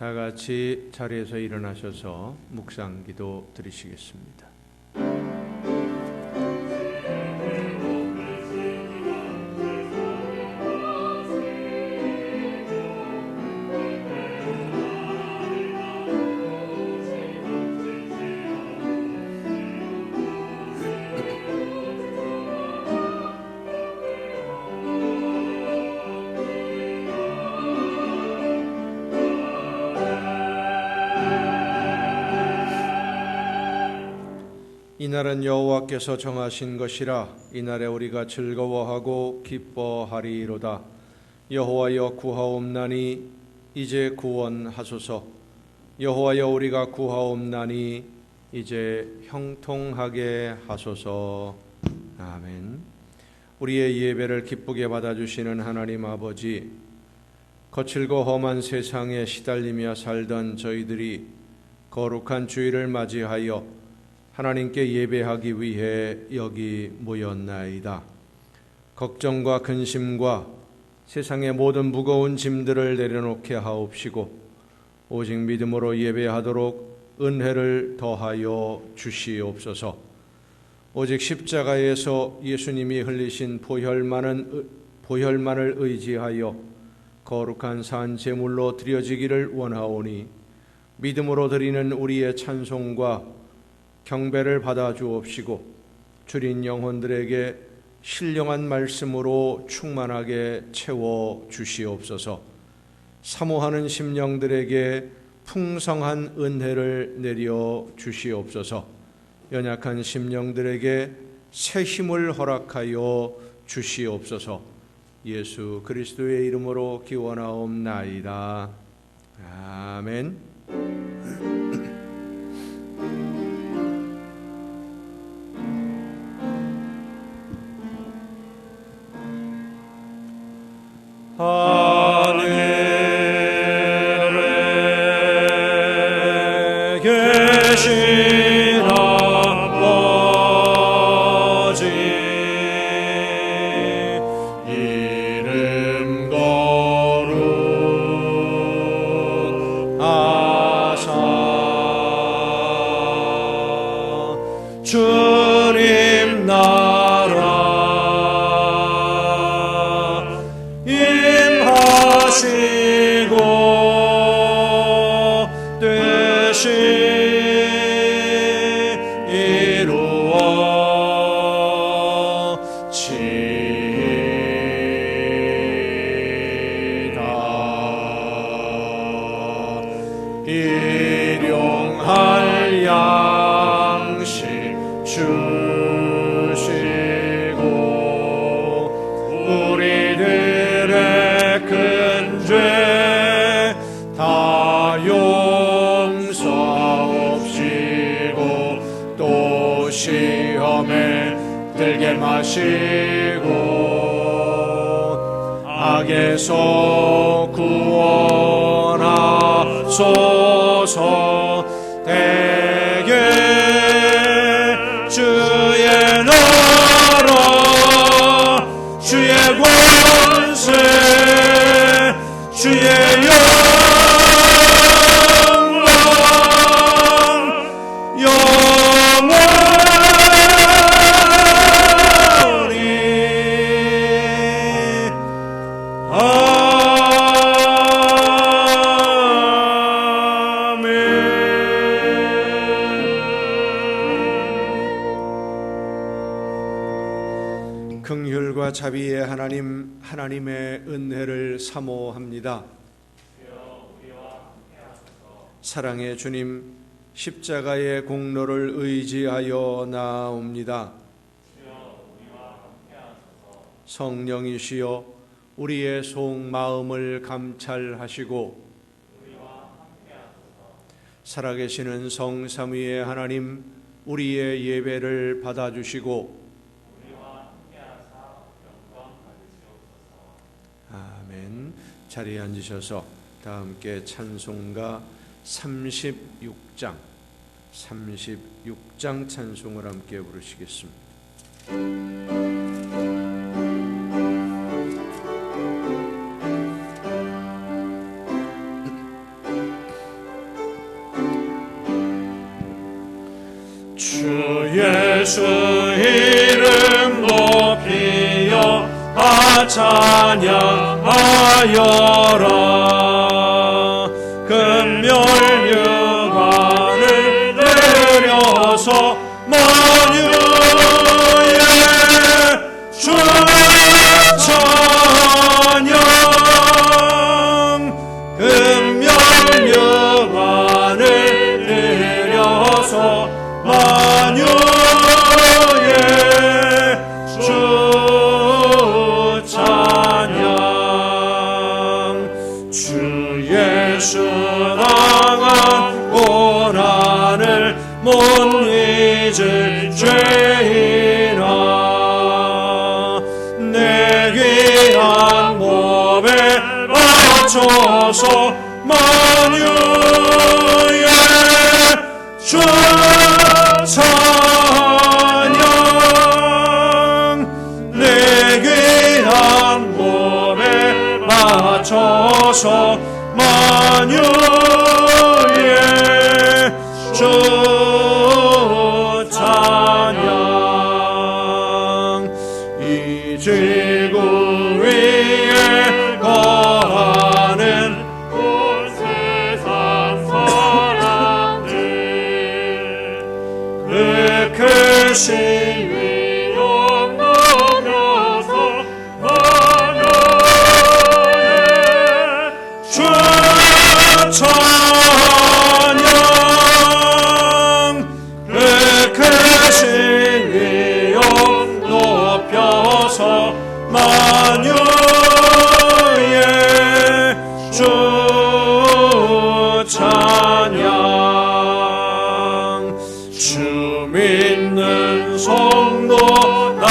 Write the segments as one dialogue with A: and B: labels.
A: 다 같이 자리에서 일어나셔서 묵상 기도 드리시겠습니다. 이날은 여호와께서 정하신 것이라. 이날에 우리가 즐거워하고 기뻐하리로다. 여호와여 구하옵나니 이제 구원하소서. 여호와여 우리가 구하옵나니 이제 형통하게 하소서. 아멘. 우리의 예배를 기쁘게 받아주시는 하나님 아버지, 거칠고 험한 세상에 시달리며 살던 저희들이 거룩한 주일을 맞이하여 하나님께 예배하기 위해 여기 모였나이다. 걱정과 근심과 세상의 모든 무거운 짐들을 내려놓게 하옵시고 오직 믿음으로 예배하도록 은혜를 더하여 주시옵소서. 오직 십자가에서 예수님이 흘리신 보혈만을 의지하여 거룩한 산 제물로 드려지기를 원하오니 믿음으로 드리는 우리의 찬송과 경배를 받아 주옵시고 줄인 영혼들에게 신령한 말씀으로 충만하게 채워 주시옵소서. 사모하는 심령들에게 풍성한 은혜를 내려 주시옵소서. 연약한 심령들에게 새 힘을 허락하여 주시옵소서. 예수 그리스도의 이름으로 기원하옵나이다. 아멘. 하늘에 계신 아버지, 이름 거룩하사 주님 나라 하시고 되시 이루어지다. 일용할 양식 주시고 우리들의 큰 죄 다 용서하옵시고 또 시험에 들게 마시고 악에서 구원하소서. 대개 주의 나라 주의 권세 주의 영광 영원히 아멘. 긍휼과 자비의 하나님, 하나님의 은혜를 사모합니다. 사랑의 주님, 십자가의 공로를 의지하여 나옵니다. 성령이시여 우리의 속마음을 감찰하시고 살아계시는 성삼위의 하나님, 우리의 예배를 받아주시고 아멘. 자리에 앉으셔서 다 함께 찬송가 36장 찬송을 함께 부르시겠습니다.
B: 예수 이름 높이여 다 찬양하여라. 금멸유관을 내려서 만유의 주 찬양. 금멸유관을 내려서 만유의 주 찬양. 주 예수 당한 고난을 못 잊을 죄인아, 내 귀한 몸에 바쳐서 만유의 주 찬양. 내 귀한 몸에 바쳐서 만유의 주 찬양. 이 지구 위에 거하는 온 세상 사람들 그 크신 위엄 넘어서 만유의 주 찬양. 그 크신 위엄 높여서 만유의 주 찬양. 주 믿는 성도 다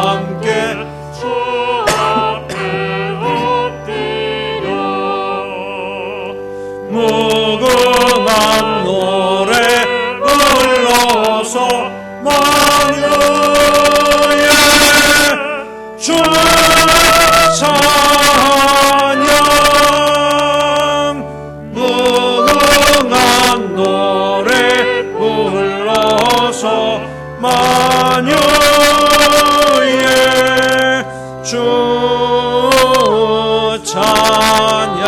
B: 함께 주 앞에 엎드려 무궁한 노래 불러서 만유의 주 찬양. 무궁한 노래 불러서 만유의 주 찬양.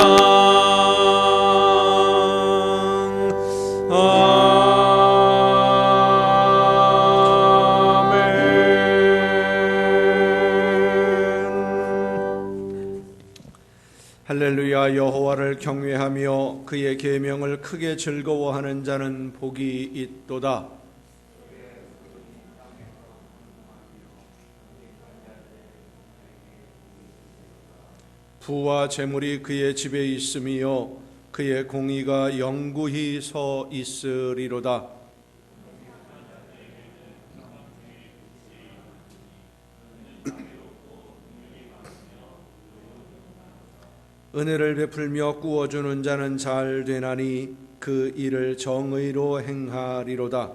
A: 할렐루야. 여호와를 경외하며 그의 계명을 크게 즐거워하는 자는 복이 있도다. 부와 재물이 그의 집에 있으며 그의 공의가 영구히 서 있으리로다. 은혜를 베풀며 꾸어주는 자는 잘 되나니 그 일을 정의로 행하리로다.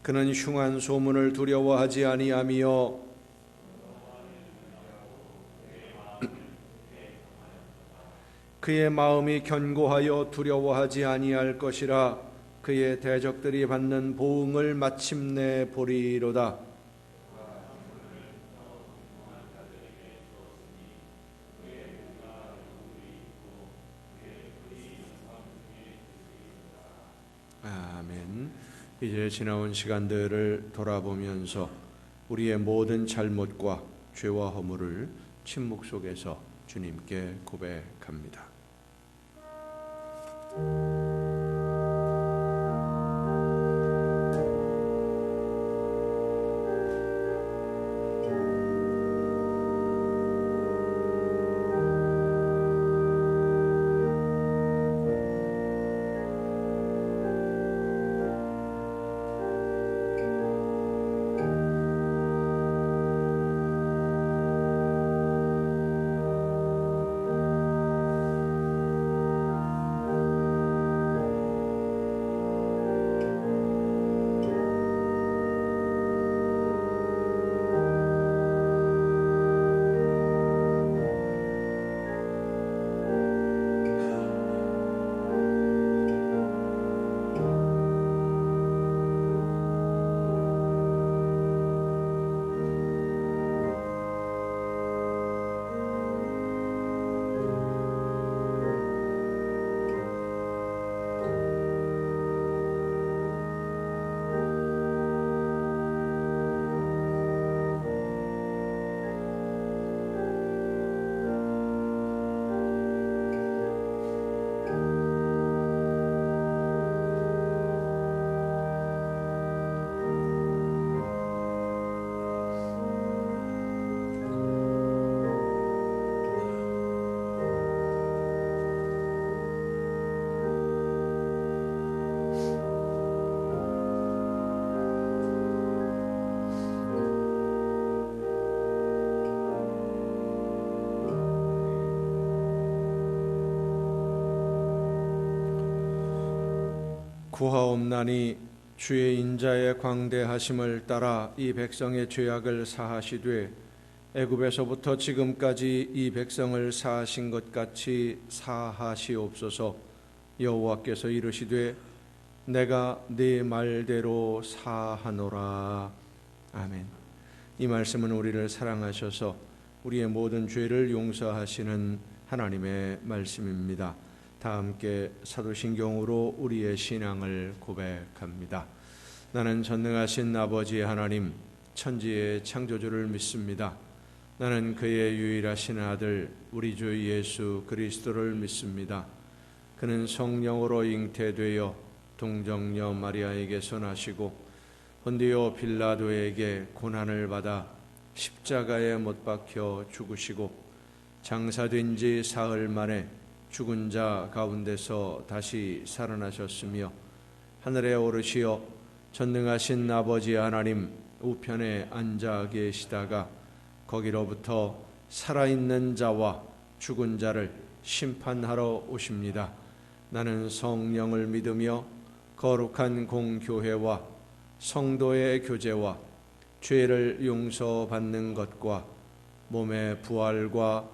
A: 그는 흉한 소문을 두려워하지 아니하며 그의 마음이 견고하여 두려워하지 아니할 것이라. 그의 대적들이 받는 보응을 마침내 보리로다. 아멘. 이제 지나온 시간들을 돌아보면서 우리의 모든 잘못과 죄와 허물을 침묵 속에서 주님께 고백합니다. 구하옵나니 주의 인자의 광대하심을 따라 이 백성의 죄악을 사하시되 애굽에서부터 지금까지 이 백성을 사하신 것 같이 사하시옵소서. 여호와께서 이르시되 내가 네 말대로 사하노라. 아멘. 이 말씀은 우리를 사랑하셔서 우리의 모든 죄를 용서하시는 하나님의 말씀입니다. 다 함께 사도신경으로 우리의 신앙을 고백합니다. 나는 전능하신 아버지 하나님, 천지의 창조주를 믿습니다. 나는 그의 유일하신 아들 우리 주 예수 그리스도를 믿습니다. 그는 성령으로 잉태되어 동정녀 마리아에게서 나시고 본디오 빌라도에게 고난을 받아 십자가에 못 박혀 죽으시고 장사된 지 사흘 만에 죽은 자 가운데서 다시 살아나셨으며 하늘에 오르시어 전능하신 아버지 하나님 우편에 앉아 계시다가 거기로부터 살아있는 자와 죽은 자를 심판하러 오십니다. 나는 성령을 믿으며 거룩한 공교회와 성도의 교제와 죄를 용서받는 것과 몸의 부활과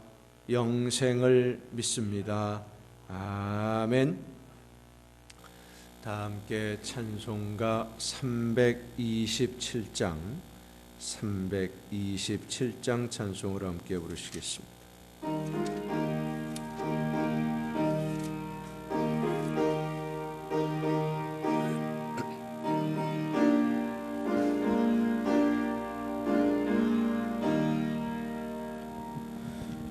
A: 영생을 믿습니다. 아멘. 다 함께 찬송가 327장 찬송으로 함께 부르시겠습니다.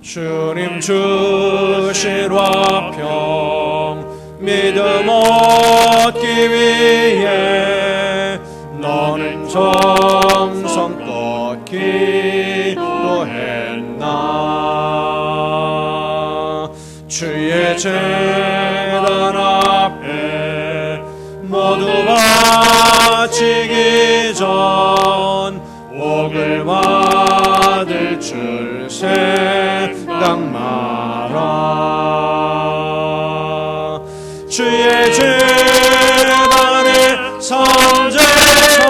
B: 주님 주신 화평 믿음 얻기 위해 너는 정성껏 기도했나. 주의 제단 앞에 모두 바치기 전 옥을 받을 줄 생각 마라. 주의 제단에 성제서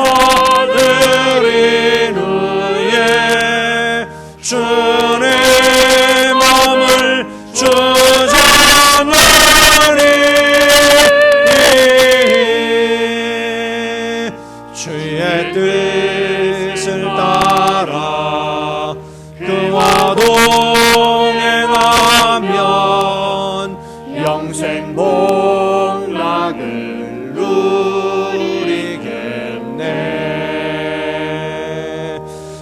B: 드린 후에 주의 몸을 주장하리. 주의 뜻을 따라 그와 동행하면 영생 복락을 누리겠네.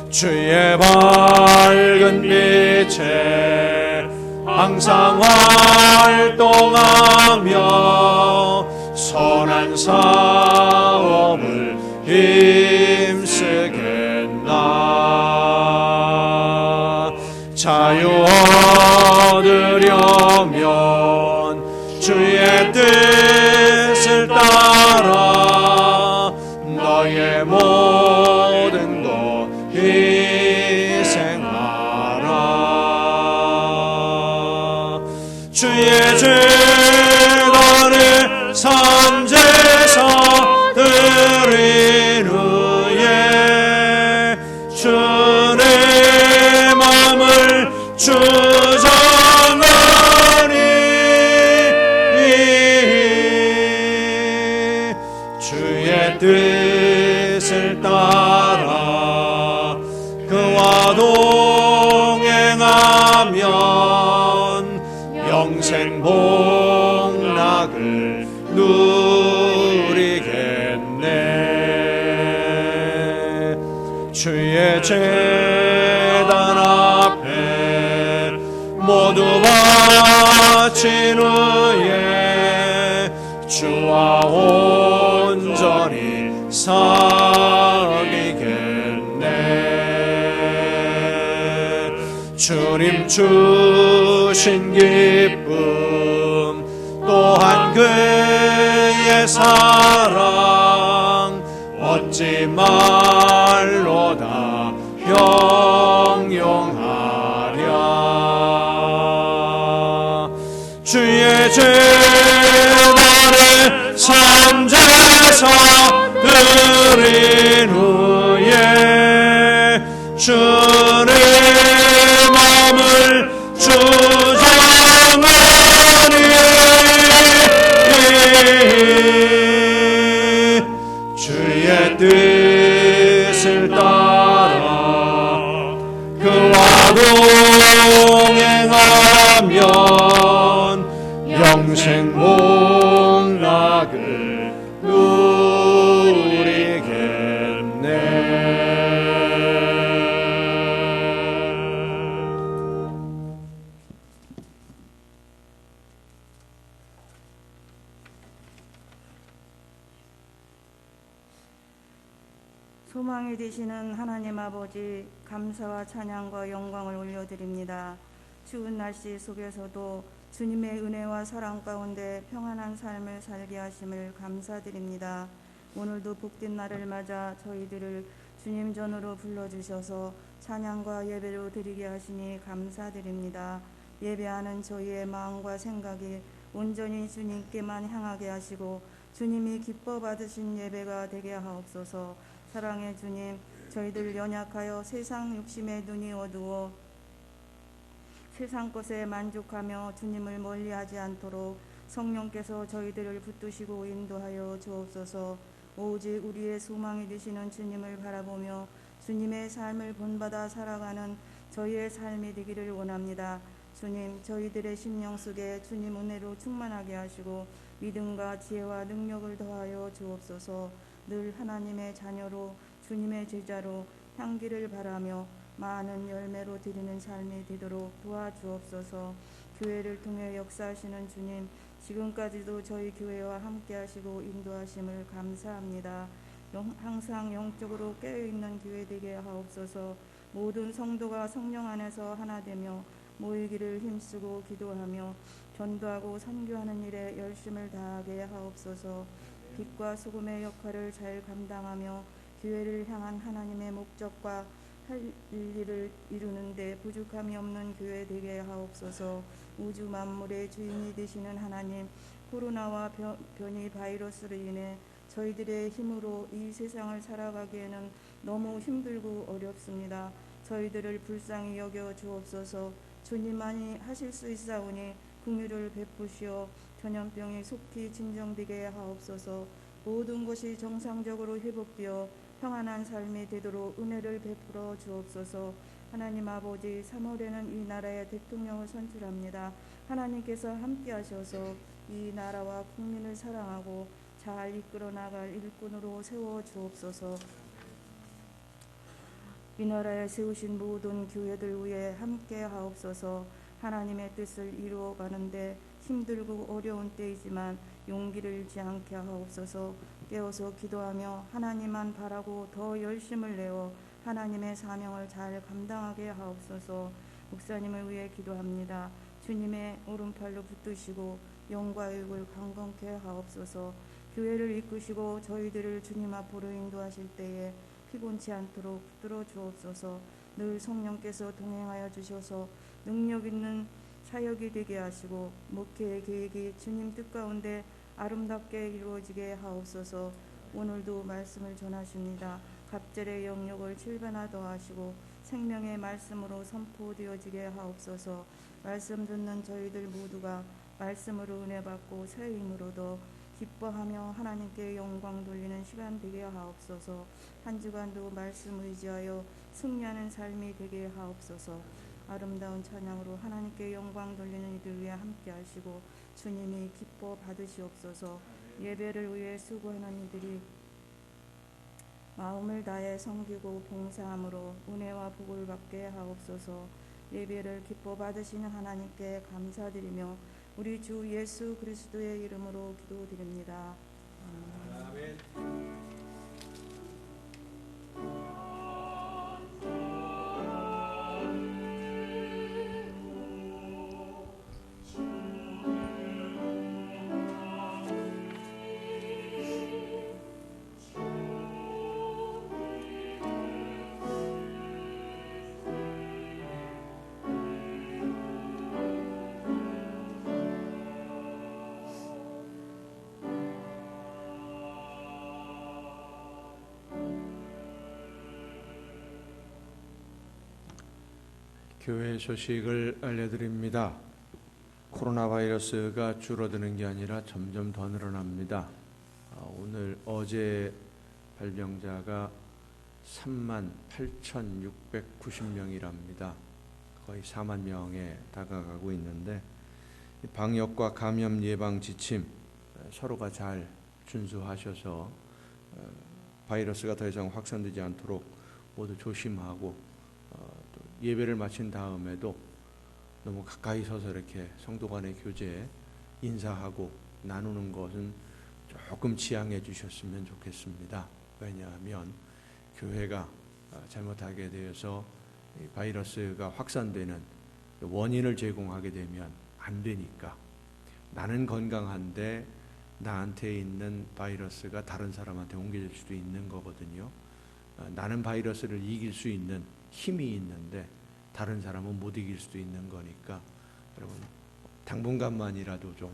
B: 주의 밝은 빛에 항상 활동하며 선한 사업을 힘쓰겠나. 자유 얻으려면 주의 뜻을 따라 너의 모든 것 희생하라. 주의 제단에 산제사 드린 후에 주의 마음을 주장하리. 주의 뜻을 따라 그와 동행하면 영생 복락을 누리겠네. 주의 제단 앞에 모두 바친 후에 주와 온전히 섬기겠네. 주님 주신 기쁨 또한 그의 사랑 어찌 말로 다 형용하랴. 주의 제단에 삼재 앞에서 드린 후에 주의 마음을 주장하니 주의 뜻을 따라 그와 동행하면 영생 복락을 누리겠네.
C: 소망이 되시는 하나님 아버지, 감사와 찬양과 영광을 올려드립니다. 추운 날씨 속에서도 주님의 은혜와 사랑 가운데 평안한 삶을 살게 하심을 감사드립니다. 오늘도 복된 날을 맞아 저희들을 주님 전으로 불러주셔서 찬양과 예배로 드리게 하시니 감사드립니다. 예배하는 저희의 마음과 생각이 온전히 주님께만 향하게 하시고 주님이 기뻐 받으신 예배가 되게 하옵소서. 사랑의 주님, 저희들 연약하여 세상 욕심에 눈이 어두워 세상 것에 만족하며 주님을 멀리하지 않도록 성령께서 저희들을 붙드시고 인도하여 주옵소서. 오직 우리의 소망이 되시는 주님을 바라보며 주님의 삶을 본받아 살아가는 저희의 삶이 되기를 원합니다. 주님, 저희들의 심령 속에 주님 은혜로 충만하게 하시고 믿음과 지혜와 능력을 더하여 주옵소서. 늘 하나님의 자녀로 주님의 제자로 향기를 바라며 많은 열매로 드리는 삶이 되도록 도와주옵소서. 교회를 통해 역사하시는 주님, 지금까지도 저희 교회와 함께 하시고 인도하심을 감사합니다. 항상 영적으로 깨어있는 교회 되게 하옵소서. 모든 성도가 성령 안에서 하나 되며 모이기를 힘쓰고 기도하며 전도하고 선교하는 일에 열심을 다하게 하옵소서. 빛과 소금의 역할을 잘 감당하며 교회를 향한 하나님의 목적과 할 일을 이루는데 부족함이 없는 교회 되게 하옵소서. 우주 만물의 주인이 되시는 하나님, 코로나와 변이 바이러스로 인해 저희들의 힘으로 이 세상을 살아가기에는 너무 힘들고 어렵습니다. 저희들을 불쌍히 여겨 주옵소서. 주님만이 하실 수 있사오니 긍휼을 베푸시어 전염병이 속히 진정되게 하옵소서. 모든 것이 정상적으로 회복되어 평안한 삶이 되도록 은혜를 베풀어 주옵소서. 하나님 아버지, 3월에는 이 나라의 대통령을 선출합니다. 하나님께서 함께 하셔서 이 나라와 국민을 사랑하고 잘 이끌어 나갈 일꾼으로 세워 주옵소서. 이 나라에 세우신 모든 교회들 위해 함께 하옵소서. 하나님의 뜻을 이루어 가는데 힘들고 어려운 때이지만 용기를 잃지 않게 하옵소서. 깨어서 기도하며 하나님만 바라고 더 열심을 내어 하나님의 사명을 잘 감당하게 하옵소서. 목사님을 위해 기도합니다. 주님의 오른팔로 붙드시고 영과 육을 강건케 하옵소서. 교회를 이끄시고 저희들을 주님 앞으로 인도하실 때에 피곤치 않도록 붙들어 주옵소서. 늘 성령께서 동행하여 주셔서 능력 있는 사역이 되게 하시고 목회의 계획이 주님 뜻 가운데 아름답게 이루어지게 하옵소서. 오늘도 말씀을 전하십니다. 갑절의 영역을 7배나 더하시고 생명의 말씀으로 선포되어지게 하옵소서. 말씀 듣는 저희들 모두가 말씀으로 은혜 받고 새 힘으로 더 기뻐하며 하나님께 영광 돌리는 시간 되게 하옵소서. 한 주간도 말씀 의지하여 승리하는 삶이 되게 하옵소서. 아름다운 찬양으로 하나님께 영광 돌리는 이들 위해 함께 하시고 주님이 기뻐 받으시옵소서. 예배를 위해 수고하는 이들이 마음을 다해 섬기고 봉사함으로 은혜와 복을 받게 하옵소서. 예배를 기뻐 받으시는 하나님께 감사드리며 우리 주 예수 그리스도의 이름으로 기도드립니다. 아멘.
A: 교회 소식을 알려드립니다. 코로나 바이러스가 줄어드는 게 아니라 점점 더 늘어납니다. 오늘 어제 발병자가 38,690명이랍니다. 거의 4만 명에 다가가고 있는데, 방역과 감염 예방 지침 서로가 잘 준수하셔서 바이러스가 더 이상 확산되지 않도록 모두 조심하고, 또 예배를 마친 다음에도 너무 가까이 서서 이렇게 성도 간의 교제 인사하고 나누는 것은 조금 지양해 주셨으면 좋겠습니다. 왜냐하면 교회가 잘못하게 되어서 바이러스가 확산되는 원인을 제공하게 되면 안 되니까. 나는 건강한데 나한테 있는 바이러스가 다른 사람한테 옮겨질 수도 있는 거거든요. 나는 바이러스를 이길 수 있는 힘이 있는데 다른 사람은 못 이길 수도 있는 거니까, 여러분 당분간만이라도 좀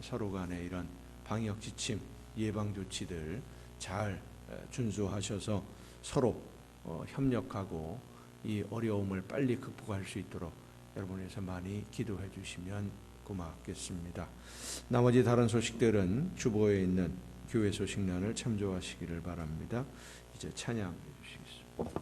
A: 서로 간에 이런 방역 지침, 예방 조치들 잘 준수하셔서 서로 협력하고 이 어려움을 빨리 극복할 수 있도록 여러분께서 많이 기도해 주시면 고맙겠습니다. 나머지 다른 소식들은 주보에 있는 교회 소식란을 참조하시기를 바랍니다. 이제 찬양해 주시겠습니다.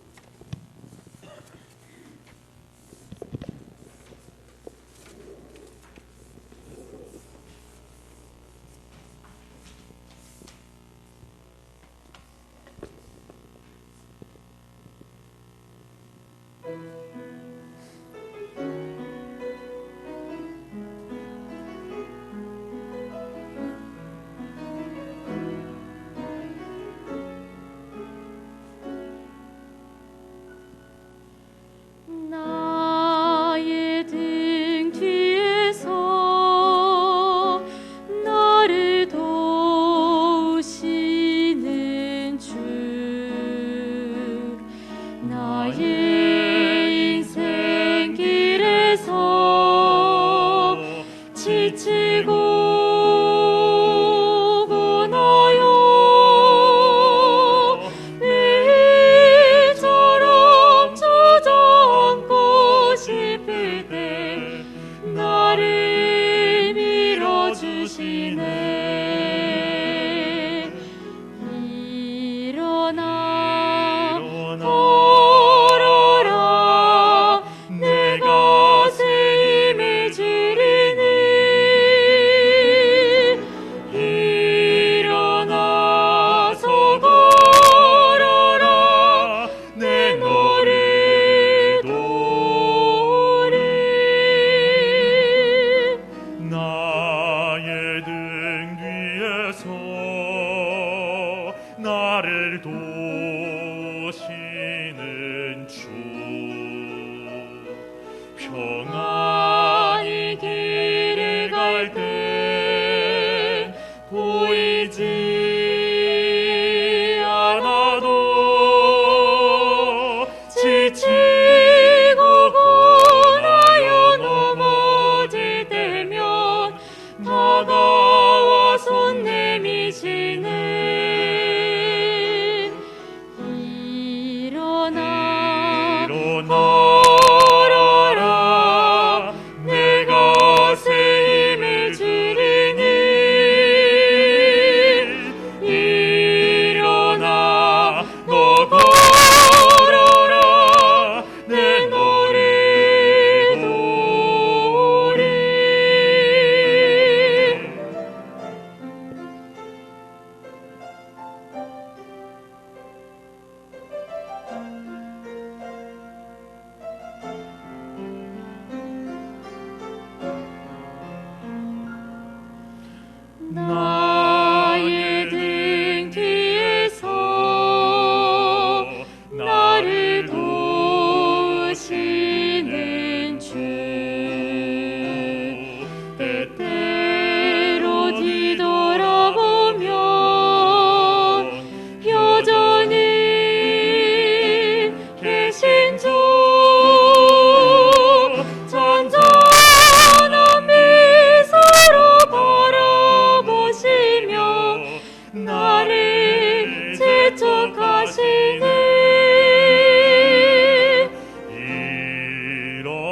B: 일어나라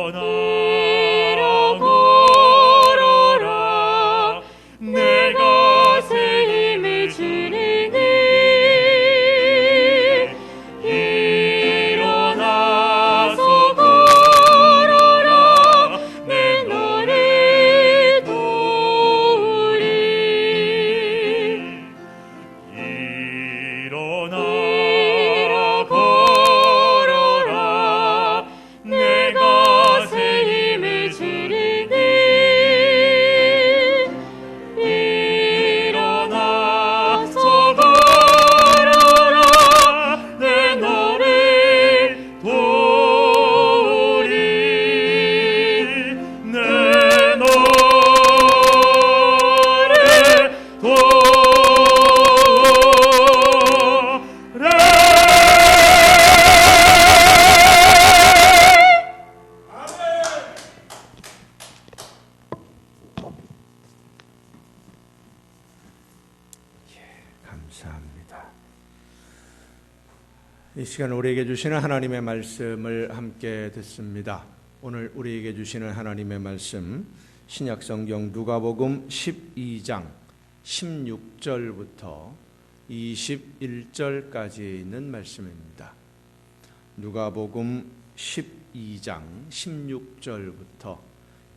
B: 일어나 걸어라 내가 새 힘을 주리니 일어나서 걸어라 내 너를 도우리 일어나 걸어라 내가 새 힘을 주리니 일어나서 걸어라 내 너를 도우리 내 너를
A: 감사합니다. 이 시간 우리에게 주시는 하나님의 말씀을 함께 듣습니다. 오늘 우리에게 주시는 하나님의 말씀 신약성경 누가복음 12장 16절부터 21절까지 있는 말씀입니다. 누가복음 12장 16절부터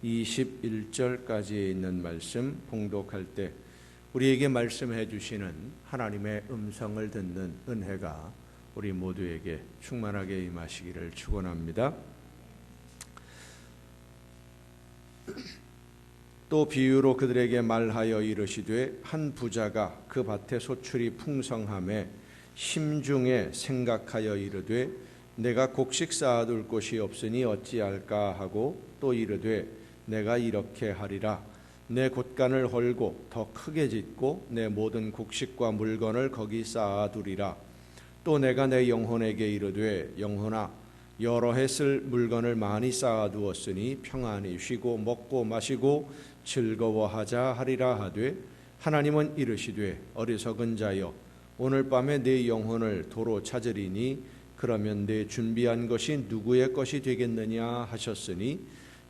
A: 21절까지 있는 말씀 봉독할 때 우리에게 말씀해 주시는 하나님의 음성을 듣는 은혜가 우리 모두에게 충만하게 임하시기를 축원합니다. 또 비유로 그들에게 말하여 이르시되 한 부자가 그 밭에 소출이 풍성함에 심중에 생각하여 이르되 내가 곡식 쌓아둘 곳이 없으니 어찌할까 하고 또 이르되 내가 이렇게 하리라 내 곳간을 헐고 더 크게 짓고 내 모든 곡식과 물건을 거기 쌓아두리라 또 내가 내 영혼에게 이르되 영혼아 여러 해 쓸 물건을 많이 쌓아두었으니 평안히 쉬고 먹고 마시고 즐거워하자 하리라 하되 하나님은 이르시되 어리석은 자여 오늘 밤에 내 영혼을 도로 찾으리니 그러면 내 준비한 것이 누구의 것이 되겠느냐 하셨으니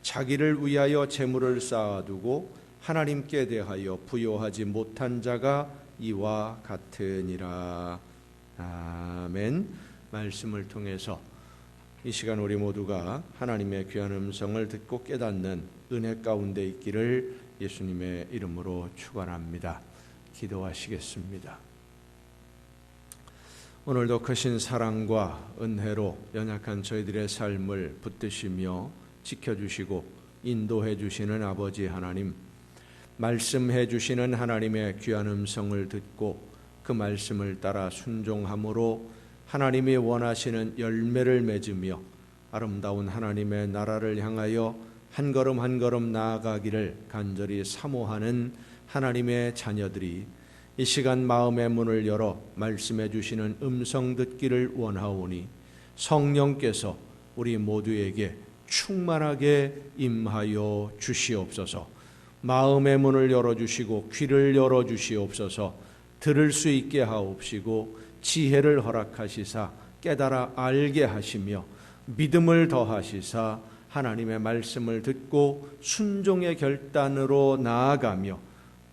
A: 자기를 위하여 재물을 쌓아두고 하나님께 대하여 부요하지 못한 자가 이와 같으니라. 아멘. 말씀을 통해서 이 시간 우리 모두가 하나님의 귀한 음성을 듣고 깨닫는 은혜 가운데 있기를 예수님의 이름으로 축원합니다. 기도하시겠습니다. 오늘도 크신 사랑과 은혜로 연약한 저희들의 삶을 붙드시며 지켜주시고 인도해 주시는 아버지 하나님, 말씀해 주시는 하나님의 귀한 음성을 듣고 그 말씀을 따라 순종함으로 하나님이 원하시는 열매를 맺으며 아름다운 하나님의 나라를 향하여 한 걸음 한 걸음 나아가기를 간절히 사모하는 하나님의 자녀들이 이 시간 마음의 문을 열어 말씀해 주시는 음성 듣기를 원하오니 성령께서 우리 모두에게 충만하게 임하여 주시옵소서. 마음의 문을 열어주시고 귀를 열어주시옵소서. 들을 수 있게 하옵시고 지혜를 허락하시사 깨달아 알게 하시며 믿음을 더하시사 하나님의 말씀을 듣고 순종의 결단으로 나아가며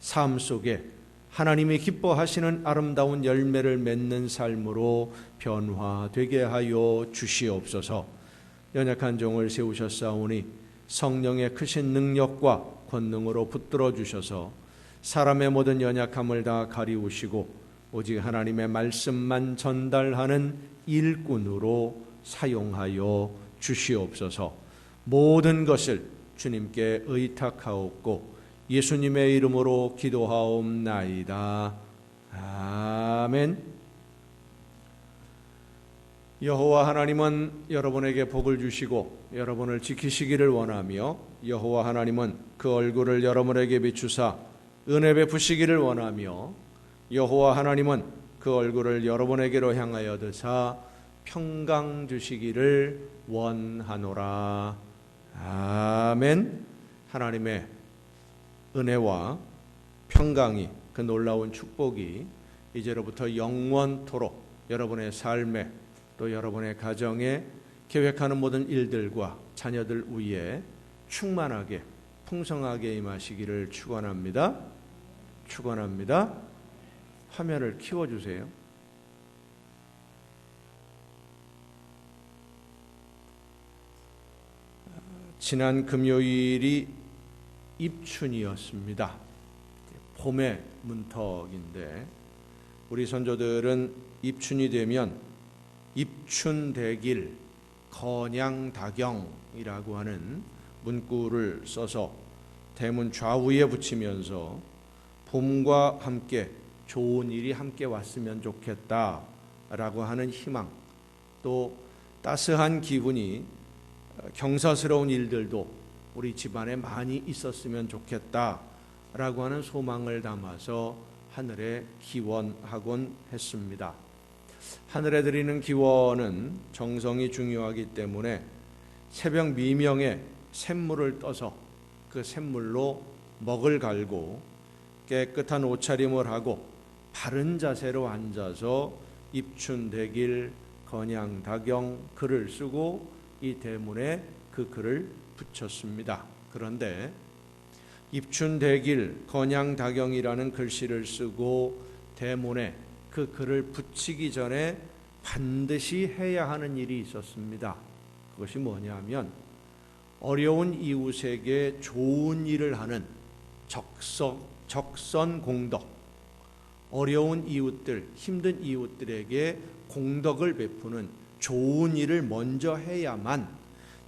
A: 삶 속에 하나님이 기뻐하시는 아름다운 열매를 맺는 삶으로 변화되게 하여 주시옵소서. 연약한 종을 세우셨사오니 성령의 크신 능력과 권능으로 붙들어 주셔서 사람의 모든 연약함을 다 가리우시고 오직 하나님의 말씀만 전달하는 일꾼으로 사용하여 주시옵소서. 모든 것을 주님께 의탁하옵고 예수님의 이름으로 기도하옵나이다. 아멘. 여호와 하나님은 여러분에게 복을 주시고 여러분을 지키시기를 원하며 여호와 하나님은 그 얼굴을 여러분에게 비추사 은혜 베푸시기를 원하며 여호와 하나님은 그 얼굴을 여러분에게로 향하여 드사 평강 주시기를 원하노라. 아멘. 하나님의 은혜와 평강이, 그 놀라운 축복이 이제로부터 영원토록 여러분의 삶에 또 여러분의 가정에 계획하는 모든 일들과 자녀들 위에 충만하게 풍성하게 임하시기를 축원합니다. 축원합니다. 화면을 키워주세요. 지난 금요일이 입춘이었습니다. 봄의 문턱인데 우리 선조들은 입춘이 되면 입춘대길 건양다경이라고 하는 문구를 써서 대문 좌우에 붙이면서 봄과 함께 좋은 일이 함께 왔으면 좋겠다라고 하는 희망, 또 따스한 기분이 경사스러운 일들도 우리 집안에 많이 있었으면 좋겠다라고 하는 소망을 담아서 하늘에 기원하곤 했습니다. 하늘에 드리는 기원은 정성이 중요하기 때문에 새벽 미명에 샘물을 떠서 그 샘물로 먹을 갈고 깨끗한 옷차림을 하고 바른 자세로 앉아서 입춘대길 건양다경 글을 쓰고 이 대문에 그 글을 붙였습니다. 그런데 입춘대길 건양다경이라는 글씨를 쓰고 대문에 그 글을 붙이기 전에 반드시 해야 하는 일이 있었습니다. 그것이 뭐냐면 어려운 이웃에게 좋은 일을 하는 적선공덕, 어려운 이웃들, 힘든 이웃들에게 공덕을 베푸는 좋은 일을 먼저 해야만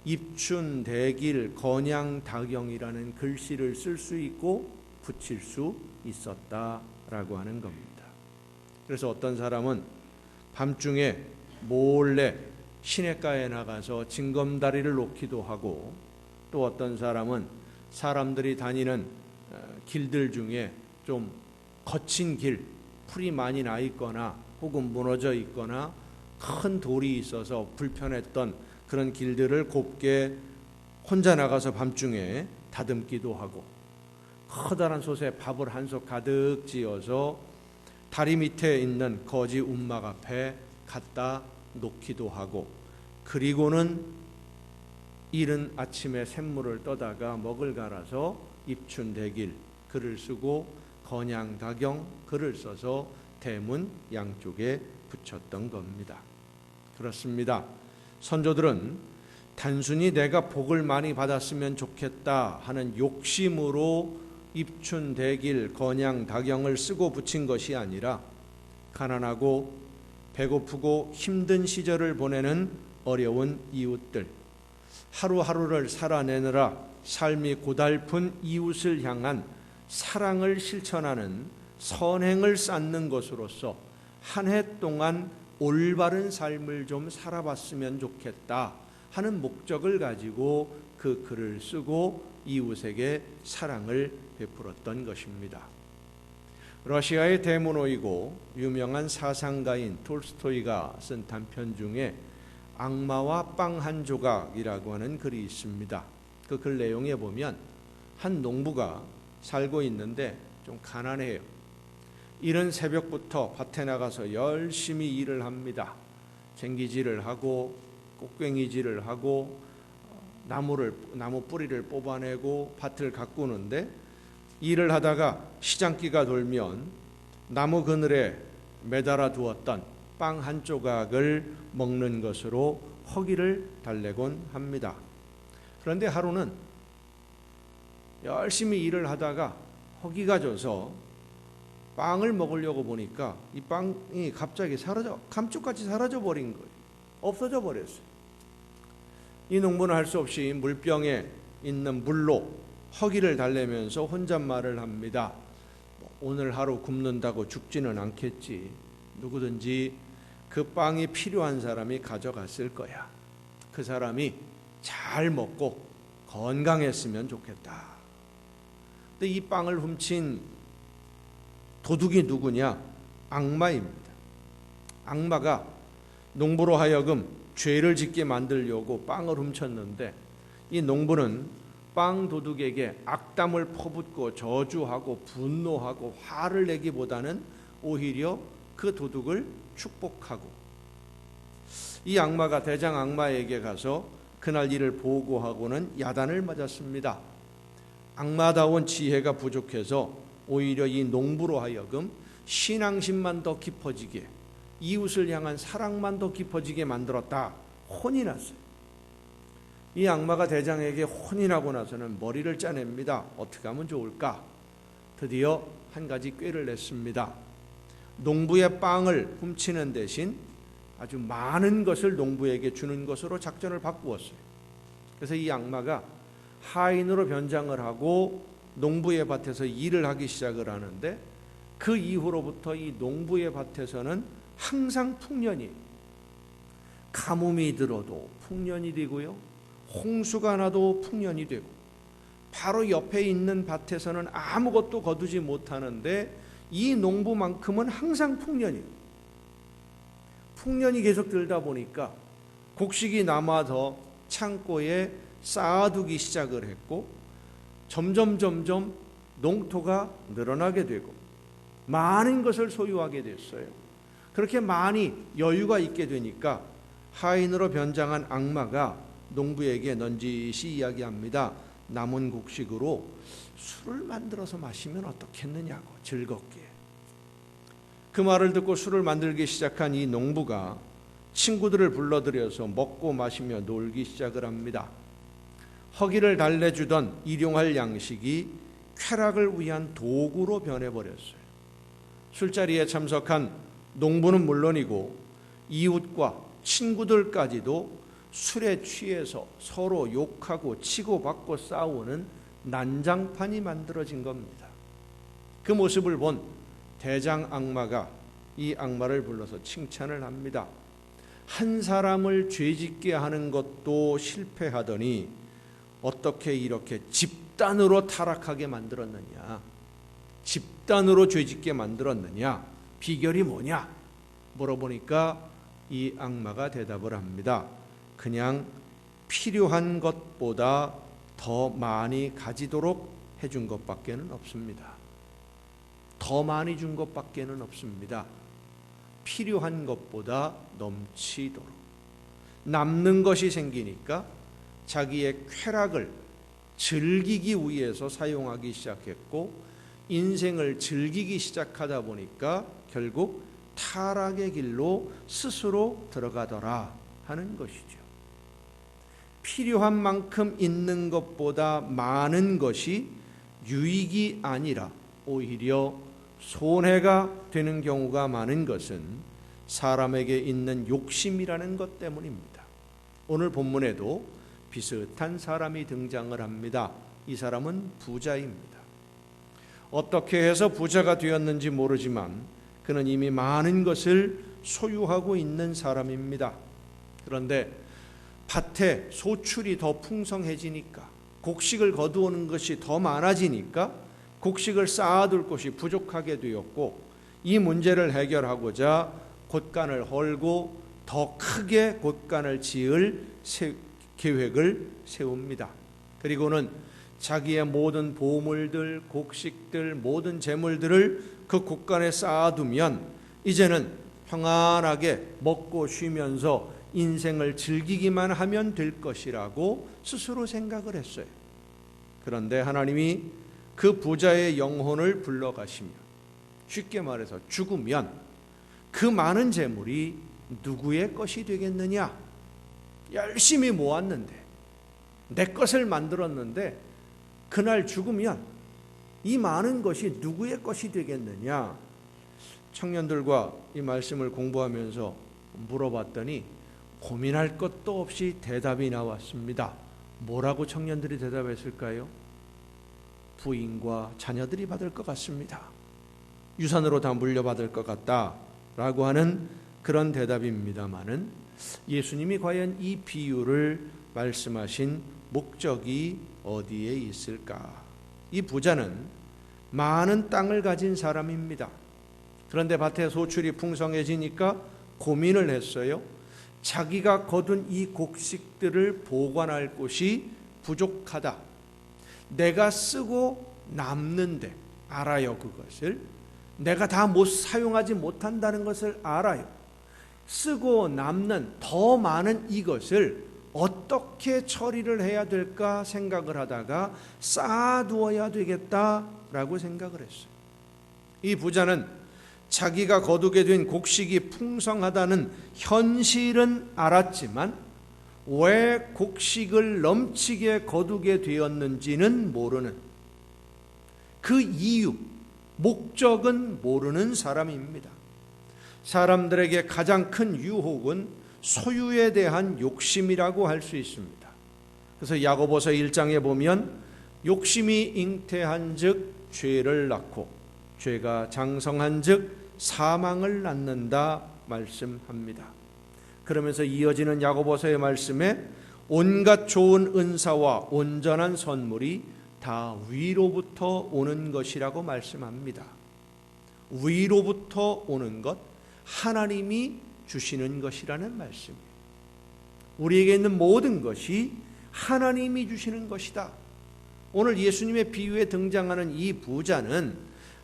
A: 입춘대길 건양다경이라는 글씨를 쓸 수 있고 붙일 수 있었다라고 하는 겁니다. 그래서 어떤 사람은 밤중에 몰래 시냇가에 나가서 징검다리를 놓기도 하고, 또 어떤 사람은 사람들이 다니는 길들 중에 좀 거친 길, 풀이 많이 나 있거나 혹은 무너져 있거나 큰 돌이 있어서 불편했던 그런 길들을 곱게 혼자 나가서 밤중에 다듬기도 하고, 커다란 솥에 밥을 한 솥 가득 지어서 다리 밑에 있는 거지 움막 앞에 갖다 놓기도 하고, 그리고는 이른 아침에 샘물을 떠다가 먹을 갈아서 입춘대길 글을 쓰고 건양다경 글을 써서 대문 양쪽에 붙였던 겁니다. 그렇습니다. 선조들은 단순히 내가 복을 많이 받았으면 좋겠다 하는 욕심으로 입춘대길 건양다경을 쓰고 붙인 것이 아니라 가난하고 배고프고 힘든 시절을 보내는 어려운 이웃들, 하루하루를 살아내느라 삶이 고달픈 이웃을 향한 사랑을 실천하는 선행을 쌓는 것으로서 한 해 동안 올바른 삶을 좀 살아봤으면 좋겠다 하는 목적을 가지고 그 글을 쓰고 이웃에게 사랑을 베풀었던 것입니다. 러시아의 대문호이고 유명한 사상가인 톨스토이가 쓴 단편 중에 악마와 빵 한 조각이라고 하는 글이 있습니다. 그 글 내용에 보면 한 농부가 살고 있는데 좀 가난해요. 이른 새벽부터 밭에 나가서 열심히 일을 합니다. 쟁기질을 하고 꽃괭이질을 하고 나무 뿌리를 뽑아내고 밭을 가꾸는데, 일을 하다가 시장기가 돌면 나무 그늘에 매달아 두었던 빵 한 조각을 먹는 것으로 허기를 달래곤 합니다. 그런데 하루는 열심히 일을 하다가 허기가 져서 빵을 먹으려고 보니까 이 빵이 갑자기 감쪽같이 사라져 버린 거예요. 없어져 버렸어요. 이 농부는 할 수 없이 물병에 있는 물로 허기를 달래면서 혼잣말을 합니다. 오늘 하루 굶는다고 죽지는 않겠지. 누구든지 그 빵이 필요한 사람이 가져갔을 거야. 그 사람이 잘 먹고 건강했으면 좋겠다. 근데 이 빵을 훔친 도둑이 누구냐? 악마입니다. 악마가 농부로 하여금 죄를 짓게 만들려고 빵을 훔쳤는데, 이 농부는 빵 도둑에게 악담을 퍼붓고 저주하고 분노하고 화를 내기보다는 오히려 그 도둑을 축복하고 이 악마가 대장 악마에게 가서 그날 일을 보고하고는 야단을 맞았습니다. 악마다운 지혜가 부족해서 오히려 이 농부로 하여금 신앙심만 더 깊어지게, 이웃을 향한 사랑만 더 깊어지게 만들었다. 혼이 났어요. 이 악마가 대장에게 혼이 나고 나서는 머리를 짜냅니다. 어떻게 하면 좋을까? 드디어 한 가지 꾀를 냈습니다. 농부의 빵을 훔치는 대신 아주 많은 것을 농부에게 주는 것으로 작전을 바꾸었어요. 그래서 이 악마가 하인으로 변장을 하고 농부의 밭에서 일을 하기 시작을 하는데, 그 이후로부터 이 농부의 밭에서는 항상 풍년이, 가뭄이 들어도 풍년이 되고요, 홍수가 나도 풍년이 되고, 바로 옆에 있는 밭에서는 아무것도 거두지 못하는데 이 농부만큼은 항상 풍년이 계속 들다 보니까 곡식이 남아서 창고에 쌓아두기 시작을 했고, 점점 농토가 늘어나게 되고 많은 것을 소유하게 됐어요. 그렇게 많이 여유가 있게 되니까 하인으로 변장한 악마가 농부에게 넌지시 이야기합니다. 남은 곡식으로 술을 만들어서 마시면 어떻겠느냐고, 즐겁게. 그 말을 듣고 술을 만들기 시작한 이 농부가 친구들을 불러들여서 먹고 마시며 놀기 시작을 합니다. 허기를 달래주던 일용할 양식이 쾌락을 위한 도구로 변해버렸어요. 술자리에 참석한 농부는 물론이고 이웃과 친구들까지도 술에 취해서 서로 욕하고 치고받고 싸우는 난장판이 만들어진 겁니다. 그 모습을 본 대장 악마가 이 악마를 불러서 칭찬을 합니다. 한 사람을 죄짓게 하는 것도 실패하더니 어떻게 이렇게 집단으로 타락하게 만들었느냐, 집단으로 죄짓게 만들었느냐, 비결이 뭐냐 물어보니까 이 악마가 대답을 합니다. 그냥 필요한 것보다 더 많이 가지도록 해준 것밖에는 없습니다. 더 많이 준 것밖에는 없습니다. 필요한 것보다 넘치도록. 남는 것이 생기니까 자기의 쾌락을 즐기기 위해서 사용하기 시작했고, 인생을 즐기기 시작하다 보니까 결국 타락의 길로 스스로 들어가더라 하는 것이죠. 필요한 만큼 있는 것보다 많은 것이 유익이 아니라 오히려 손해가 되는 경우가 많은 것은 사람에게 있는 욕심이라는 것 때문입니다. 오늘 본문에도 비슷한 사람이 등장을 합니다. 이 사람은 부자입니다. 어떻게 해서 부자가 되었는지 모르지만 그는 이미 많은 것을 소유하고 있는 사람입니다. 그런데 밭에 소출이 더 풍성해지니까, 곡식을 거두오는 것이 더 많아지니까 곡식을 쌓아둘 곳이 부족하게 되었고, 이 문제를 해결하고자 곳간을 헐고 더 크게 곳간을 지을 계획을 세웁니다. 그리고는 자기의 모든 보물들, 곡식들, 모든 재물들을 그 곳간에 쌓아두면 이제는 평안하게 먹고 쉬면서 인생을 즐기기만 하면 될 것이라고 스스로 생각을 했어요. 그런데 하나님이 그 부자의 영혼을 불러가시며, 쉽게 말해서 죽으면 그 많은 재물이 누구의 것이 되겠느냐? 열심히 모았는데, 내 것을 만들었는데 그날 죽으면 이 많은 것이 누구의 것이 되겠느냐? 청년들과 이 말씀을 공부하면서 물어봤더니 고민할 것도 없이 대답이 나왔습니다. 뭐라고 청년들이 대답했을까요? 부인과 자녀들이 받을 것 같습니다. 유산으로 다 물려받을 것 같다라고 하는 그런 대답입니다마는, 예수님이 과연 이 비유를 말씀하신 목적이 어디에 있을까? 이 부자는 많은 땅을 가진 사람입니다. 그런데 밭에 소출이 풍성해지니까 고민을 했어요. 자기가 거둔 이 곡식들을 보관할 곳이 부족하다. 내가 쓰고 남는데 알아요. 그것을 내가 다 못 사용하지 못한다는 것을 알아요. 쓰고 남는 더 많은 이것을 어떻게 처리를 해야 될까 생각을 하다가 쌓아두어야 되겠다라고 생각을 했어요. 이 부자는 자기가 거두게 된 곡식이 풍성하다는 현실은 알았지만 왜 곡식을 넘치게 거두게 되었는지는 모르는, 그 이유, 목적은 모르는 사람입니다. 사람들에게 가장 큰 유혹은 소유에 대한 욕심이라고 할 수 있습니다. 그래서 야고보서 1장에 보면 욕심이 잉태한즉 죄를 낳고 죄가 장성한즉 사망을 낳는다 말씀합니다. 그러면서 이어지는 야고보서의 말씀에 온갖 좋은 은사와 온전한 선물이 다 위로부터 오는 것이라고 말씀합니다. 위로부터 오는 것, 하나님이 주시는 것이라는 말씀이에요. 우리에게 있는 모든 것이 하나님이 주시는 것이다. 오늘 예수님의 비유에 등장하는 이 부자는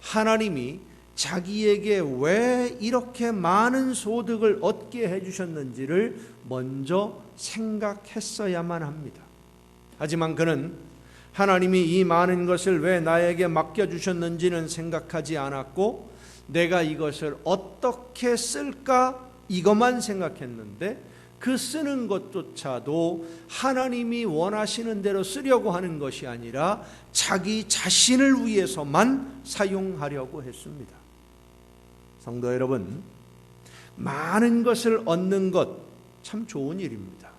A: 하나님이 자기에게 왜 이렇게 많은 소득을 얻게 해주셨는지를 먼저 생각했어야만 합니다. 하지만 그는 하나님이 이 많은 것을 왜 나에게 맡겨주셨는지는 생각하지 않았고 내가 이것을 어떻게 쓸까 이것만 생각했는데 그 쓰는 것조차도 하나님이 원하시는 대로 쓰려고 하는 것이 아니라 자기 자신을 위해서만 사용하려고 했습니다. 성도 여러분, 많은 것을 얻는 것 참 좋은 일입니다.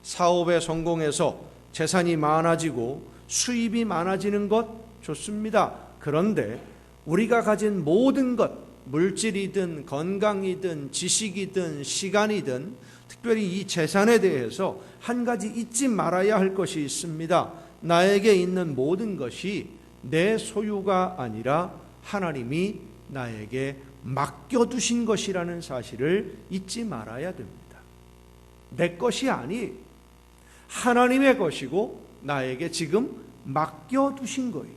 A: 사업에 성공해서 재산이 많아지고 수입이 많아지는 것 좋습니다. 그런데 우리가 가진 모든 것, 물질이든 건강이든 지식이든 시간이든 특별히 이 재산에 대해서 한 가지 잊지 말아야 할 것이 있습니다. 나에게 있는 모든 것이 내 소유가 아니라 하나님이 나에게 맡겨두신 것이라는 사실을 잊지 말아야 됩니다. 내 것이 아니 하나님의 것이고 나에게 지금 맡겨두신 거예요.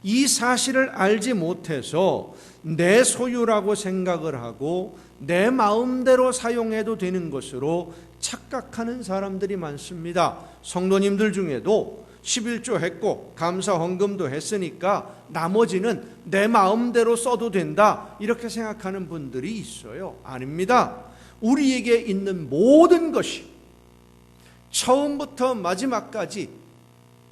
A: 이 사실을 알지 못해서 내 소유라고 생각을 하고 내 마음대로 사용해도 되는 것으로 착각하는 사람들이 많습니다. 성도님들 중에도 11조 했고 감사 헌금도 했으니까 나머지는 내 마음대로 써도 된다 이렇게 생각하는 분들이 있어요. 아닙니다. 우리에게 있는 모든 것이 처음부터 마지막까지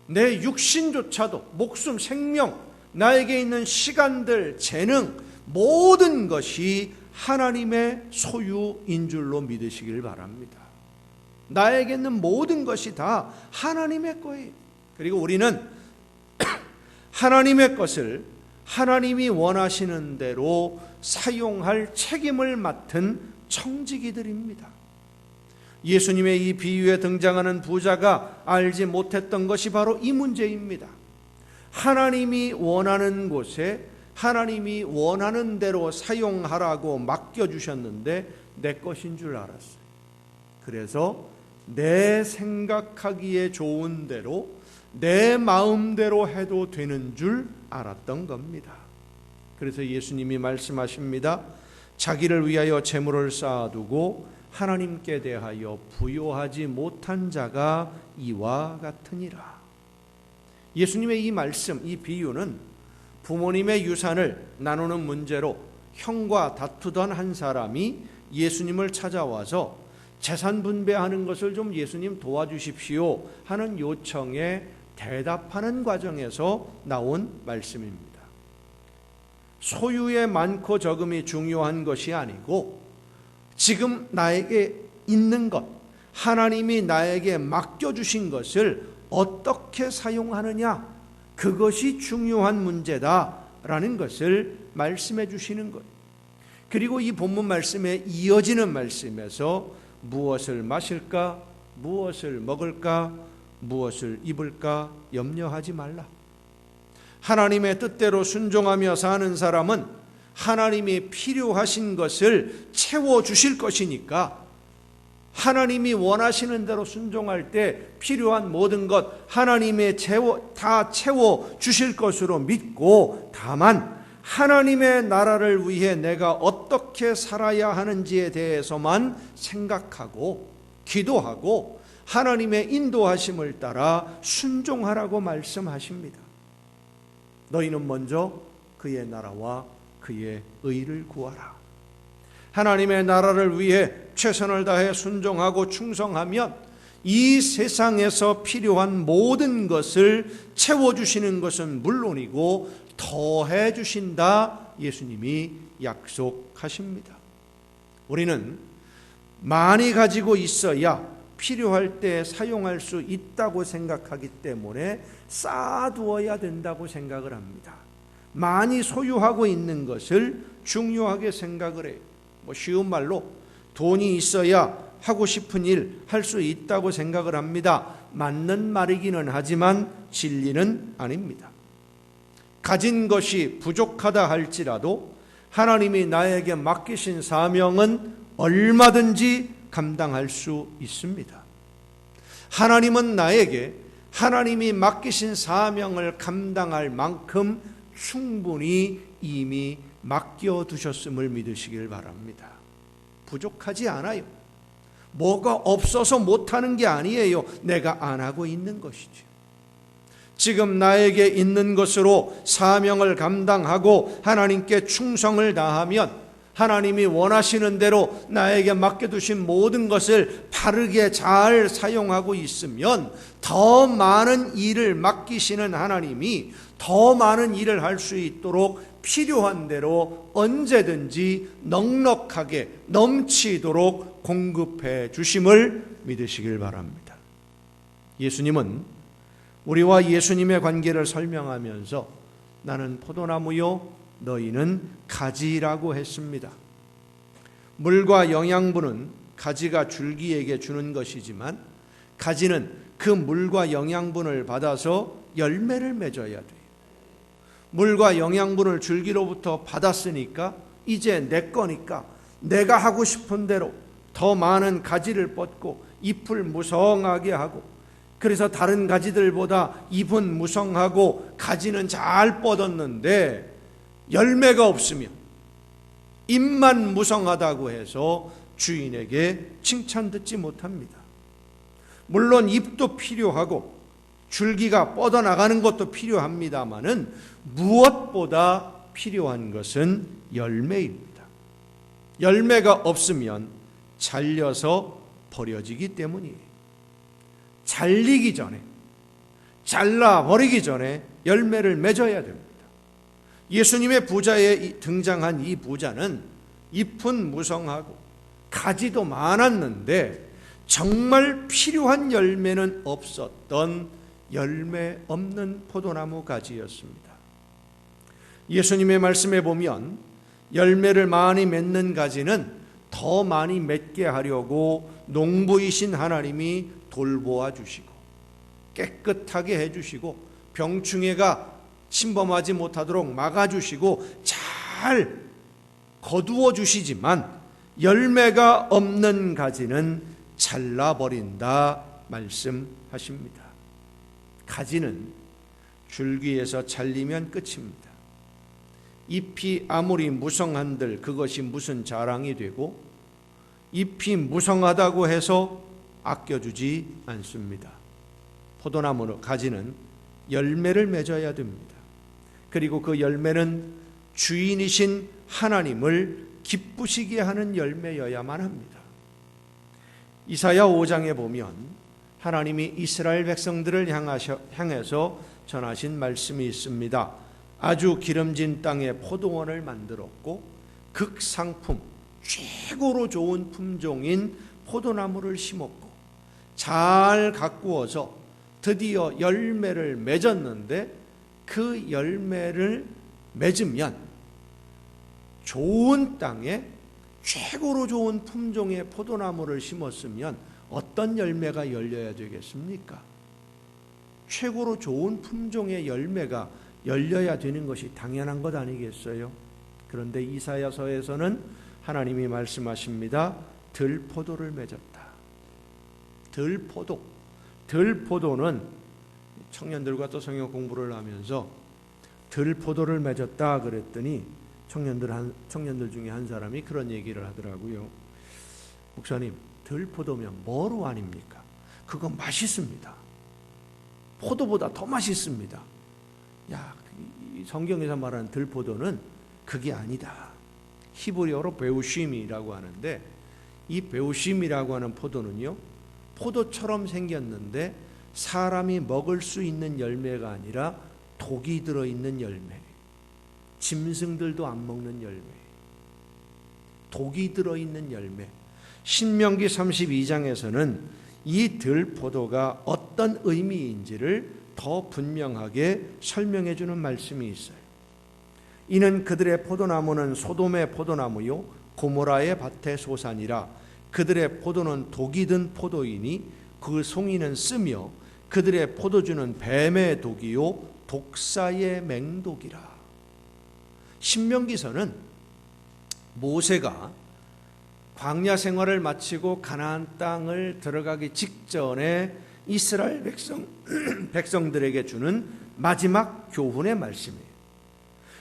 A: 내 육신조차도 목숨, 생명, 나에게 있는 시간들, 재능 모든 것이 하나님의 소유인 줄로 믿으시길 바랍니다. 나에게 있는 모든 것이 다 하나님의 거예요. 그리고 우리는 하나님의 것을 하나님이 원하시는 대로 사용할 책임을 맡은 청지기들입니다. 예수님의 이 비유에 등장하는 부자가 알지 못했던 것이 바로 이 문제입니다. 하나님이 원하는 곳에 하나님이 원하는 대로 사용하라고 맡겨주셨는데 내 것인 줄 알았어요. 그래서 내 생각하기에 좋은 대로 내 마음대로 해도 되는 줄 알았던 겁니다. 그래서 예수님이 말씀하십니다. 자기를 위하여 재물을 쌓아두고 하나님께 대하여 부요하지 못한 자가 이와 같으니라. 예수님의 이 말씀, 이 비유는 부모님의 유산을 나누는 문제로 형과 다투던 한 사람이 예수님을 찾아와서 재산 분배하는 것을 좀 예수님 도와주십시오 하는 요청에 대답하는 과정에서 나온 말씀입니다. 소유의 많고 적음이 중요한 것이 아니고 지금 나에게 있는 것, 하나님이 나에게 맡겨주신 것을 어떻게 사용하느냐, 그것이 중요한 문제다라는 것을 말씀해 주시는 것. 그리고 이 본문 말씀에 이어지는 말씀에서 무엇을 마실까, 무엇을 먹을까, 무엇을 입을까 염려하지 말라. 하나님의 뜻대로 순종하며 사는 사람은 하나님이 필요하신 것을 채워주실 것이니까 하나님이 원하시는 대로 순종할 때 필요한 모든 것 하나님이 다 채워주실 것으로 믿고, 다만 하나님의 나라를 위해 내가 어떻게 살아야 하는지에 대해서만 생각하고 기도하고 하나님의 인도하심을 따라 순종하라고 말씀하십니다. 너희는 먼저 그의 나라와 그의 의를 구하라. 하나님의 나라를 위해 최선을 다해 순종하고 충성하면 이 세상에서 필요한 모든 것을 채워주시는 것은 물론이고 더해 주신다, 예수님이 약속하십니다. 우리는 많이 가지고 있어야 필요할 때 사용할 수 있다고 생각하기 때문에 쌓아두어야 된다고 생각을 합니다. 많이 소유하고 있는 것을 중요하게 생각을 해요. 쉬운 말로 돈이 있어야 하고 싶은 일 할 수 있다고 생각을 합니다. 맞는 말이기는 하지만 진리는 아닙니다. 가진 것이 부족하다 할지라도 하나님이 나에게 맡기신 사명은 얼마든지 감당할 수 있습니다. 하나님은 나에게 하나님이 맡기신 사명을 감당할 만큼 충분히 이미 맡겨두셨음을 믿으시길 바랍니다. 부족하지 않아요. 뭐가 없어서 못하는 게 아니에요. 내가 안 하고 있는 것이죠. 지금 나에게 있는 것으로 사명을 감당하고 하나님께 충성을 다하면 하나님이 원하시는 대로 나에게 맡겨두신 모든 것을 바르게 잘 사용하고 있으면 더 많은 일을 맡기시는 하나님이 더 많은 일을 할 수 있도록 필요한 대로 언제든지 넉넉하게 넘치도록 공급해 주심을 믿으시길 바랍니다. 예수님은 우리와 예수님의 관계를 설명하면서 나는 포도나무요 너희는 가지라고 했습니다. 물과 영양분은 가지가 줄기에게 주는 것이지만 가지는 그 물과 영양분을 받아서 열매를 맺어야 돼요. 물과 영양분을 줄기로부터 받았으니까 이제 내 거니까 내가 하고 싶은 대로 더 많은 가지를 뻗고 잎을 무성하게 하고, 그래서 다른 가지들보다 잎은 무성하고 가지는 잘 뻗었는데 열매가 없으면 잎만 무성하다고 해서 주인에게 칭찬 듣지 못합니다. 물론 잎도 필요하고 줄기가 뻗어나가는 것도 필요합니다마는 무엇보다 필요한 것은 열매입니다. 열매가 없으면 잘려서 버려지기 때문이에요. 잘리기 전에, 잘라버리기 전에 열매를 맺어야 됩니다. 예수님의 부자에 등장한 이 부자는 잎은 무성하고 가지도 많았는데 정말 필요한 열매는 없었던 열매 없는 포도나무 가지였습니다. 예수님의 말씀에 보면 열매를 많이 맺는 가지는 더 많이 맺게 하려고 농부이신 하나님이 돌보아 주시고 깨끗하게 해주시고 병충해가 침범하지 못하도록 막아주시고 잘 거두어 주시지만 열매가 없는 가지는 잘라버린다 말씀하십니다. 가지는 줄기에서 잘리면 끝입니다. 잎이 아무리 무성한들 그것이 무슨 자랑이 되고 잎이 무성하다고 해서 아껴주지 않습니다. 포도나무 가지는 열매를 맺어야 됩니다. 그리고 그 열매는 주인이신 하나님을 기쁘시게 하는 열매여야만 합니다. 이사야 5장에 보면 하나님이 이스라엘 백성들을 향해서 전하신 말씀이 있습니다. 아주 기름진 땅에 포도원을 만들었고 극상품, 최고로 좋은 품종인 포도나무를 심었고 잘 가꾸어서 드디어 열매를 맺었는데 그 열매를 맺으면 좋은 땅에 최고로 좋은 품종의 포도나무를 심었으면 어떤 열매가 열려야 되겠습니까? 최고로 좋은 품종의 열매가 열려야 되는 것이 당연한 것 아니겠어요? 그런데 이사야서에서는 하나님이 말씀하십니다. 들포도를 맺었다. 들포도는 청년들과 또 성경 공부를 하면서 들포도를 맺었다 그랬더니 청년들 중에 한 사람이 그런 얘기를 하더라고요. 목사님, 들포도면 뭐로 아닙니까? 그거 맛있습니다. 포도보다 더 맛있습니다. 야, 이 성경에서 말하는 들포도는 그게 아니다. 히브리어로 베우심이라고 하는데, 이 베우심이라고 하는 포도는요, 포도처럼 생겼는데 사람이 먹을 수 있는 열매가 아니라 독이 들어있는 열매, 짐승들도 안 먹는 열매, 독이 들어있는 열매. 신명기 32장에서는 이 들포도가 어떤 의미인지를 더 분명하게 설명해 주는 말씀이 있어요. 이는 그들의 포도나무는 소돔의 포도나무요 고모라의 밭의 소산이라. 그들의 포도는 독이 든 포도이니 그 송이는 쓰며 그들의 포도주는 뱀의 독이요 독사의 맹독이라. 신명기서는 모세가 광야 생활을 마치고 가나안 땅을 들어가기 직전에 이스라엘 백성들에게 주는 마지막 교훈의 말씀이에요.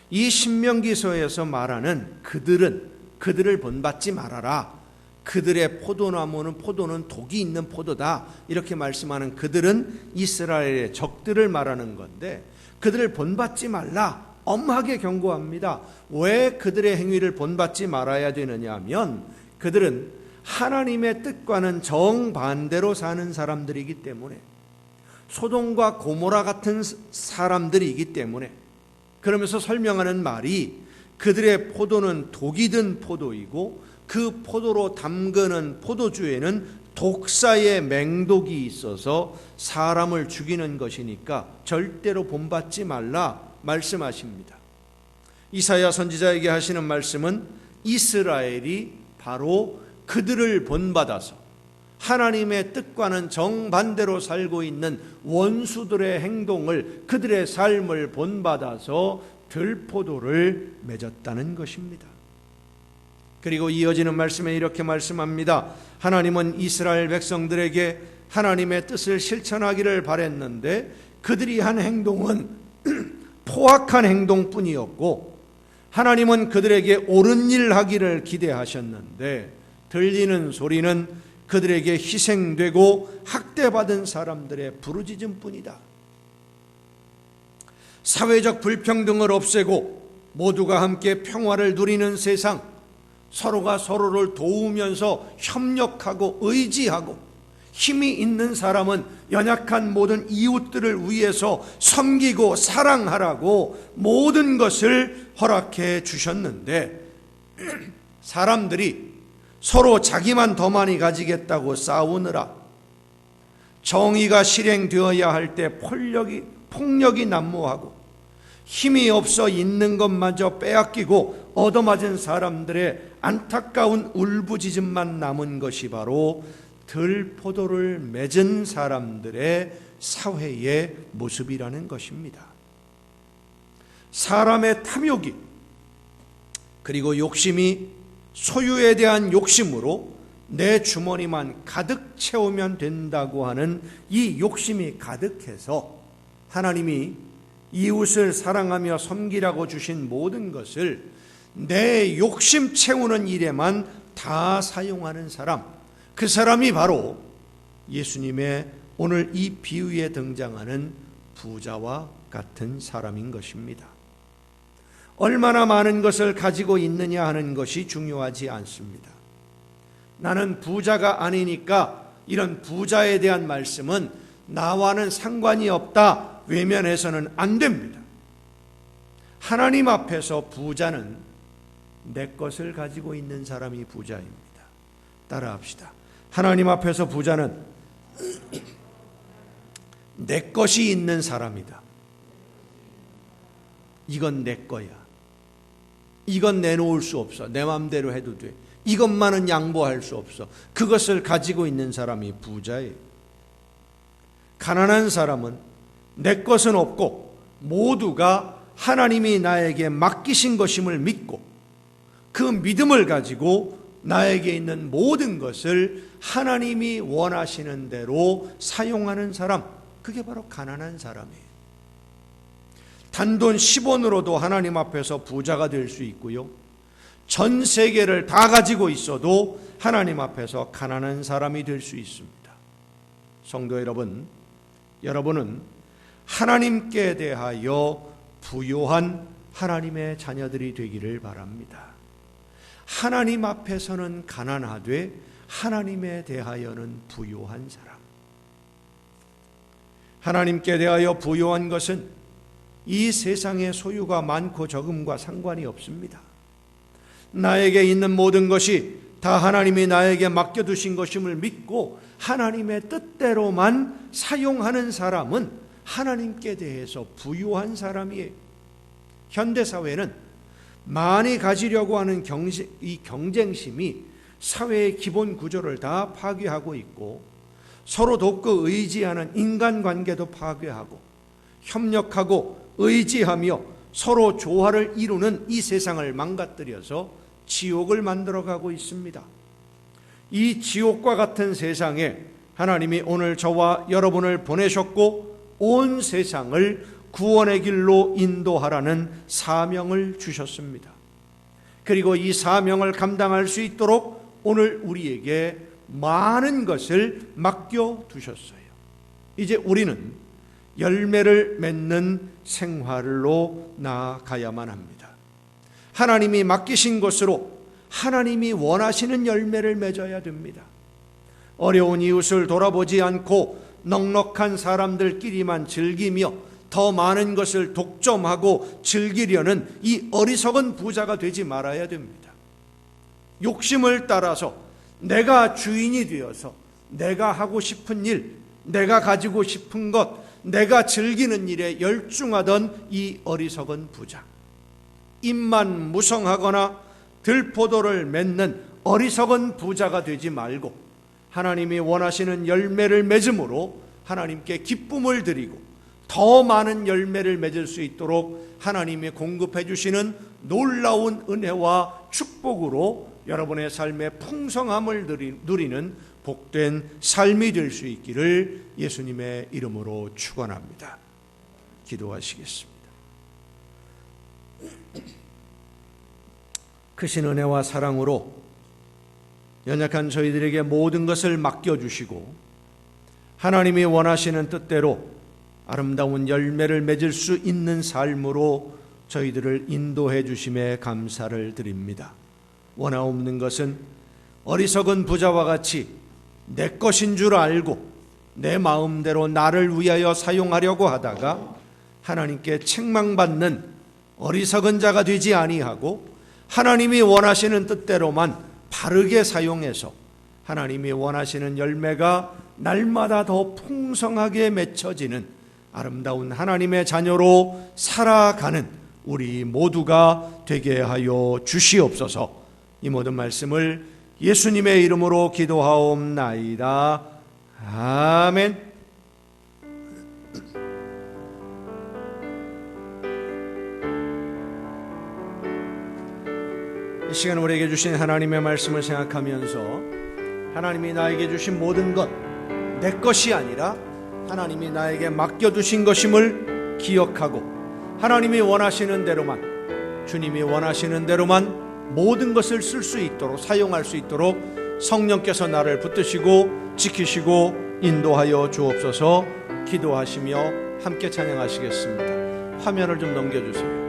A: 이 신명기서에서 말하는 그들을 본받지 말아라. 그들의 포도는 독이 있는 포도다. 이렇게 말씀하는 그들은 이스라엘의 적들을 말하는 건데, 그들을 본받지 말라. 엄하게 경고합니다. 왜 그들의 행위를 본받지 말아야 되느냐 하면, 그들은 하나님의 뜻과는 정반대로 사는 사람들이기 때문에, 소돔과 고모라 같은 사람들이기 때문에, 그러면서 설명하는 말이 그들의 포도는 독이 든 포도이고 그 포도로 담그는 포도주에는 독사의 맹독이 있어서 사람을 죽이는 것이니까 절대로 본받지 말라 말씀하십니다. 이사야 선지자에게 하시는 말씀은 이스라엘이 바로 그들을 본받아서 하나님의 뜻과는 정반대로 살고 있는 원수들의 행동을, 그들의 삶을 본받아서 들포도를 맺었다는 것입니다. 그리고 이어지는 말씀에 이렇게 말씀합니다. 하나님은 이스라엘 백성들에게 하나님의 뜻을 실천하기를 바랬는데 그들이 한 행동은 포악한 행동뿐이었고, 하나님은 그들에게 옳은 일 하기를 기대하셨는데 들리는 소리는 그들에게 희생되고 학대받은 사람들의 부르짖음뿐이다. 사회적 불평등을 없애고 모두가 함께 평화를 누리는 세상, 서로가 서로를 도우면서 협력하고 의지하고 힘이 있는 사람은 연약한 모든 이웃들을 위해서 섬기고 사랑하라고 모든 것을 허락해 주셨는데, 사람들이 서로 자기만 더 많이 가지겠다고 싸우느라 정의가 실행되어야 할 때 폭력이 난무하고 힘이 없어 있는 것마저 빼앗기고 얻어맞은 사람들의 안타까운 울부짖음만 남은 것이 바로 들포도를 맺은 사람들의 사회의 모습이라는 것입니다. 사람의 탐욕이, 그리고 욕심이 소유에 대한 욕심으로 내 주머니만 가득 채우면 된다고 하는 이 욕심이 가득해서 하나님이 이웃을 사랑하며 섬기라고 주신 모든 것을 내 욕심 채우는 일에만 다 사용하는 사람, 그 사람이 바로 예수님의 오늘 이 비유에 등장하는 부자와 같은 사람인 것입니다. 얼마나 많은 것을 가지고 있느냐 하는 것이 중요하지 않습니다. 나는 부자가 아니니까 이런 부자에 대한 말씀은 나와는 상관이 없다 외면해서는 안 됩니다. 하나님 앞에서 부자는 내 것을 가지고 있는 사람이 부자입니다. 따라합시다. 하나님 앞에서 부자는 내 것이 있는 사람이다. 이건 내 거야. 이건 내놓을 수 없어. 내 마음대로 해도 돼. 이것만은 양보할 수 없어. 그것을 가지고 있는 사람이 부자예요. 가난한 사람은 내 것은 없고 모두가 하나님이 나에게 맡기신 것임을 믿고 그 믿음을 가지고 나에게 있는 모든 것을 하나님이 원하시는 대로 사용하는 사람, 그게 바로 가난한 사람이에요. 단돈 10원으로도 하나님 앞에서 부자가 될 수 있고요, 전 세계를 다 가지고 있어도 하나님 앞에서 가난한 사람이 될 수 있습니다. 성도 여러분, 여러분은 하나님께 대하여 부요한 하나님의 자녀들이 되기를 바랍니다. 하나님 앞에서는 가난하되 하나님에 대하여는 부요한 사람. 하나님께 대하여 부요한 것은 이 세상의 소유가 많고 적음과 상관이 없습니다. 나에게 있는 모든 것이 다 하나님이 나에게 맡겨두신 것임을 믿고 하나님의 뜻대로만 사용하는 사람은 하나님께 대해서 부유한 사람이에요. 현대사회는 많이 가지려고 하는 이 경쟁심이 사회의 기본 구조를 다 파괴하고 있고, 서로 돕고 의지하는 인간관계도 파괴하고, 협력하고 의지하며 서로 조화를 이루는 이 세상을 망가뜨려서 지옥을 만들어가고 있습니다. 이 지옥과 같은 세상에 하나님이 오늘 저와 여러분을 보내셨고 온 세상을 구원의 길로 인도하라는 사명을 주셨습니다. 그리고 이 사명을 감당할 수 있도록 오늘 우리에게 많은 것을 맡겨두셨어요. 이제 우리는 열매를 맺는 생활로 나아가야만 합니다. 하나님이 맡기신 것으로 하나님이 원하시는 열매를 맺어야 됩니다. 어려운 이웃을 돌아보지 않고 넉넉한 사람들끼리만 즐기며 더 많은 것을 독점하고 즐기려는 이 어리석은 부자가 되지 말아야 됩니다. 욕심을 따라서 내가 주인이 되어서 내가 하고 싶은 일, 내가 가지고 싶은 것, 내가 즐기는 일에 열중하던 이 어리석은 부자, 입만 무성하거나 들포도를 맺는 어리석은 부자가 되지 말고 하나님이 원하시는 열매를 맺음으로 하나님께 기쁨을 드리고 더 많은 열매를 맺을 수 있도록 하나님이 공급해 주시는 놀라운 은혜와 축복으로 여러분의 삶의 풍성함을 누리는 복된 삶이 될 수 있기를 예수님의 이름으로 축원합니다. 기도하시겠습니다. 크신 은혜와 사랑으로 연약한 저희들에게 모든 것을 맡겨주시고 하나님이 원하시는 뜻대로 아름다운 열매를 맺을 수 있는 삶으로 저희들을 인도해 주심에 감사를 드립니다. 원하옵는 것은 어리석은 부자와 같이 내 것인 줄 알고 내 마음대로 나를 위하여 사용하려고 하다가 하나님께 책망받는 어리석은 자가 되지 아니하고 하나님이 원하시는 뜻대로만 바르게 사용해서 하나님이 원하시는 열매가 날마다 더 풍성하게 맺혀지는 아름다운 하나님의 자녀로 살아가는 우리 모두가 되게 하여 주시옵소서. 이 모든 말씀을 예수님의 이름으로 기도하옵나이다. 아멘. 이 시간 우리에게 주신 하나님의 말씀을 생각하면서 하나님이 나에게 주신 모든 것 내 것이 아니라 하나님이 나에게 맡겨두신 것임을 기억하고 하나님이 원하시는 대로만, 주님이 원하시는 대로만 모든 것을 쓸 수 있도록, 사용할 수 있도록 성령께서 나를 붙드시고 지키시고 인도하여 주옵소서. 기도하시며 함께 찬양하시겠습니다. 화면을 좀 넘겨주세요.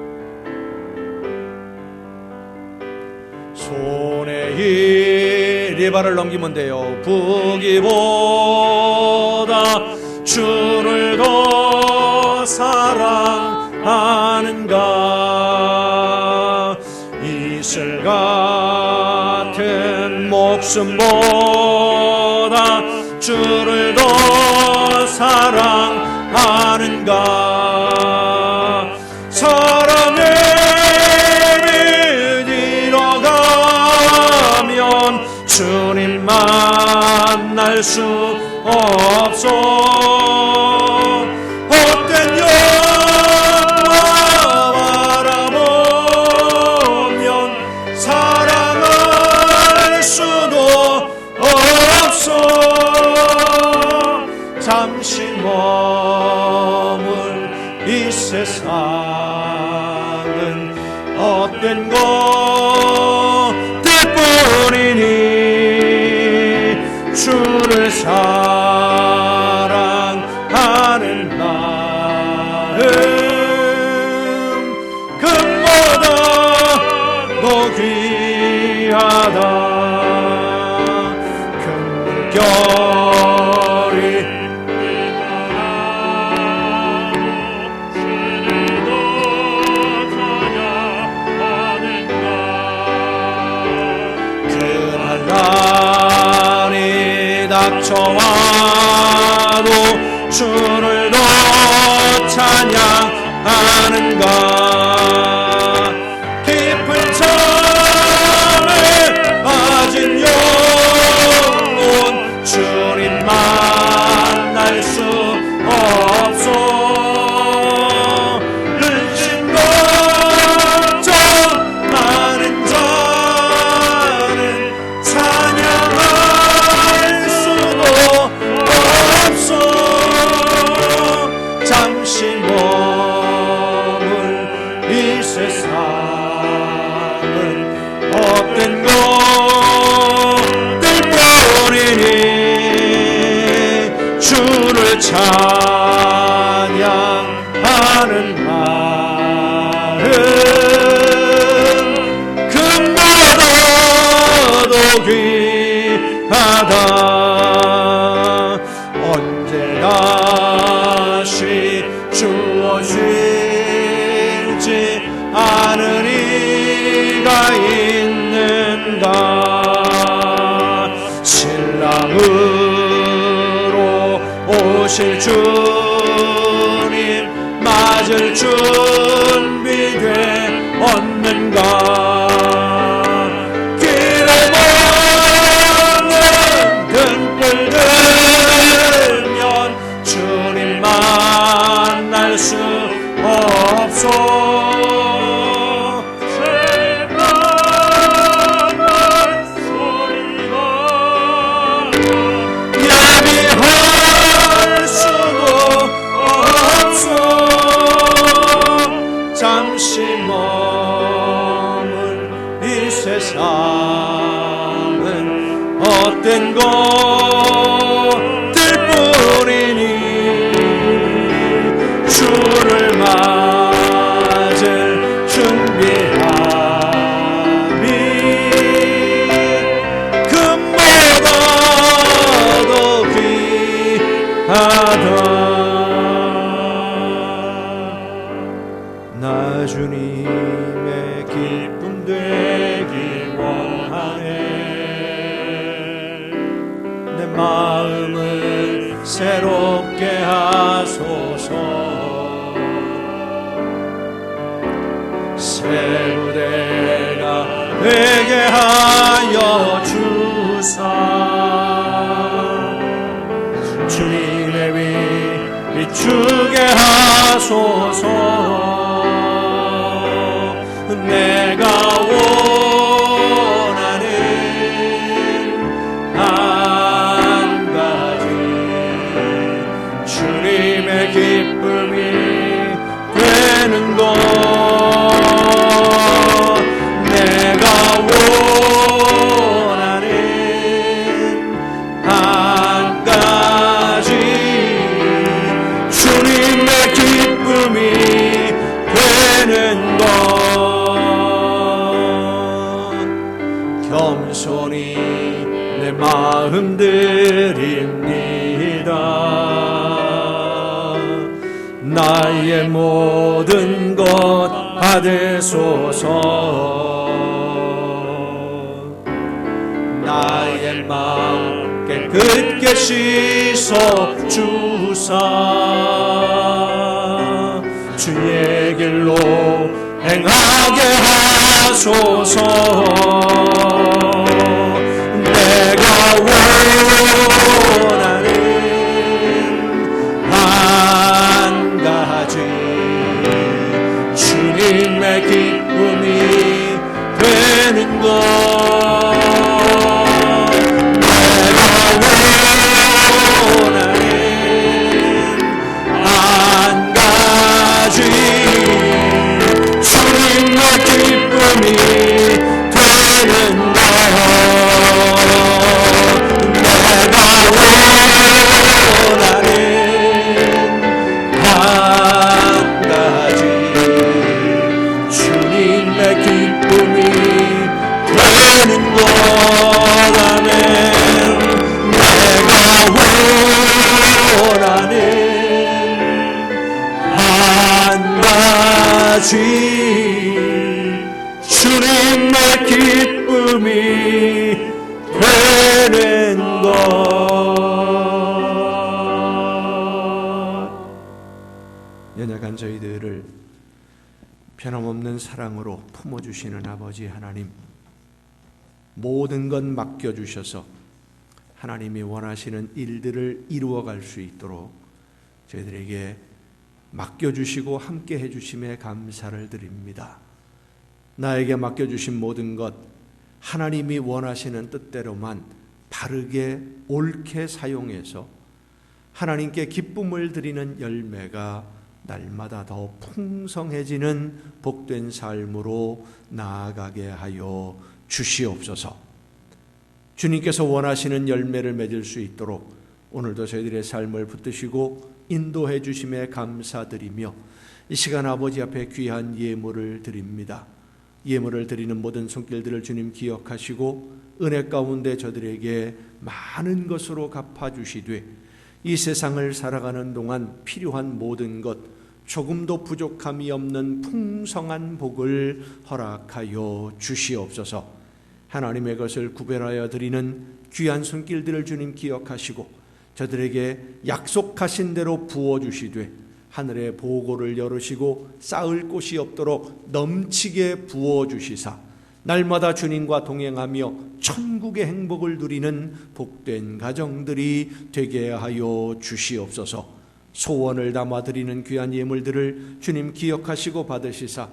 A: 손에 이 리바를 넘기면 돼요. 부기보다 주를 더 사랑하는가. 이슬 같은 목숨보다 주를 더 사랑하는가. 사랑을 잃어가면 주님 만날 수 없소. 헛된 영화 바라보면 사랑할 수도 없소. 잠시 머물 이 세상은 헛된 것들뿐이니 주를 사랑하는 마음 금보다도 귀하다. 금물결이 그날 날이 닥쳐와도 주를 더 찬양하는가. 깊은 잠에 빠진 영혼 주님 만날 수 없소. 근심 걱정 많은 자는 찬양할 수도 없소. 잠시 머물 이 세상은 헛된 것들뿐이니 주를 찬양하는 마음 금보다도 귀하다. 언제 다시 주어질지 아는 이가 있는가. 신랑으로 오실 주님 맞을 준비돼 없는가. 길을 걷는 등불 들면 주님 만날 수 없소. 야비할 수도 없소. 잠시 머물 이 세상은 헛된 것들뿐이니 주를 맞을 준비함이 금보다도 귀하다. 나 주님의 기쁨 되기 원하네. 내 마음을 새롭게 하소서. 새 부대가 되게 하여 주사. 주님의 위 비추게 하소서. 내가 원하는 한 가지 주님의 기쁨이 되는 것. 내가 원하는 한 가지 주님의 기쁨이 되는 것. 겸손히 내 마음 드립니다. 나의 모든 것 받으소서. 나의 마음 깨끗게 씻어 주사. 주의 길로 행하게 하소서. 내가 원하는 한 가지 주님의 기쁨이 되는 것. 내가 원하는 한 가지 가지 주님의 기쁨이 되는 것. 연약한 저희들을 변함없는 사랑으로 품어주시는 아버지 하나님, 모든 것 맡겨주셔서 하나님이 원하시는 일들을 이루어갈 수 있도록 저희들에게 맡겨주시고 함께 해주심에 감사를 드립니다. 나에게 맡겨주신 모든 것 하나님이 원하시는 뜻대로만 바르게 옳게 사용해서 하나님께 기쁨을 드리는 열매가 날마다 더 풍성해지는 복된 삶으로 나아가게 하여 주시옵소서. 주님께서 원하시는 열매를 맺을 수 있도록 오늘도 저희들의 삶을 붙드시고 인도해 주심에 감사드리며 이 시간 아버지 앞에 귀한 예물을 드립니다. 예물을 드리는 모든 손길들을 주님 기억하시고 은혜 가운데 저들에게 많은 것으로 갚아주시되 이 세상을 살아가는 동안 필요한 모든 것, 조금도 부족함이 없는 풍성한 복을 허락하여 주시옵소서. 하나님의 것을 구별하여 드리는 귀한 손길들을 주님 기억하시고 저들에게 약속하신 대로 부어주시되 하늘의 보고를 열으시고 쌓을 곳이 없도록 넘치게 부어주시사 날마다 주님과 동행하며 천국의 행복을 누리는 복된 가정들이 되게 하여 주시옵소서. 소원을 담아드리는 귀한 예물들을 주님 기억하시고 받으시사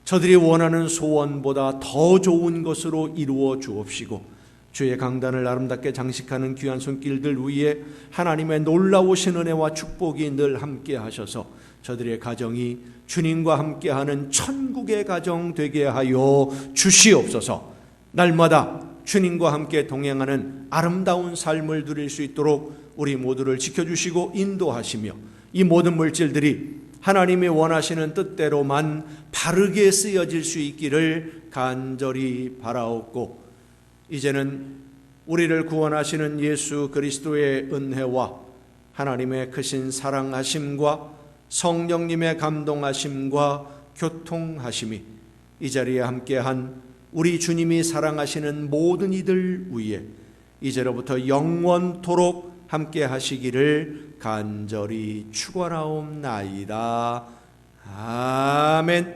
A: 저들이 원하는 소원보다 더 좋은 것으로 이루어 주옵시고 주의 강단을 아름답게 장식하는 귀한 손길들 위에 하나님의 놀라우신 은혜와 축복이 늘 함께 하셔서 저들의 가정이 주님과 함께하는 천국의 가정 되게 하여 주시옵소서. 날마다 주님과 함께 동행하는 아름다운 삶을 누릴 수 있도록 우리 모두를 지켜주시고 인도하시며 이 모든 물질들이 하나님이 원하시는 뜻대로만 바르게 쓰여질 수 있기를 간절히 바라옵고 이제는 우리를 구원하시는 예수 그리스도의 은혜와 하나님의 크신 사랑하심과 성령님의 감동하심과 교통하심이 이 자리에 함께한 우리 주님이 사랑하시는 모든 이들 위에 이제로부터 영원토록 함께 하시기를 간절히 축원하옵나이다. 아멘.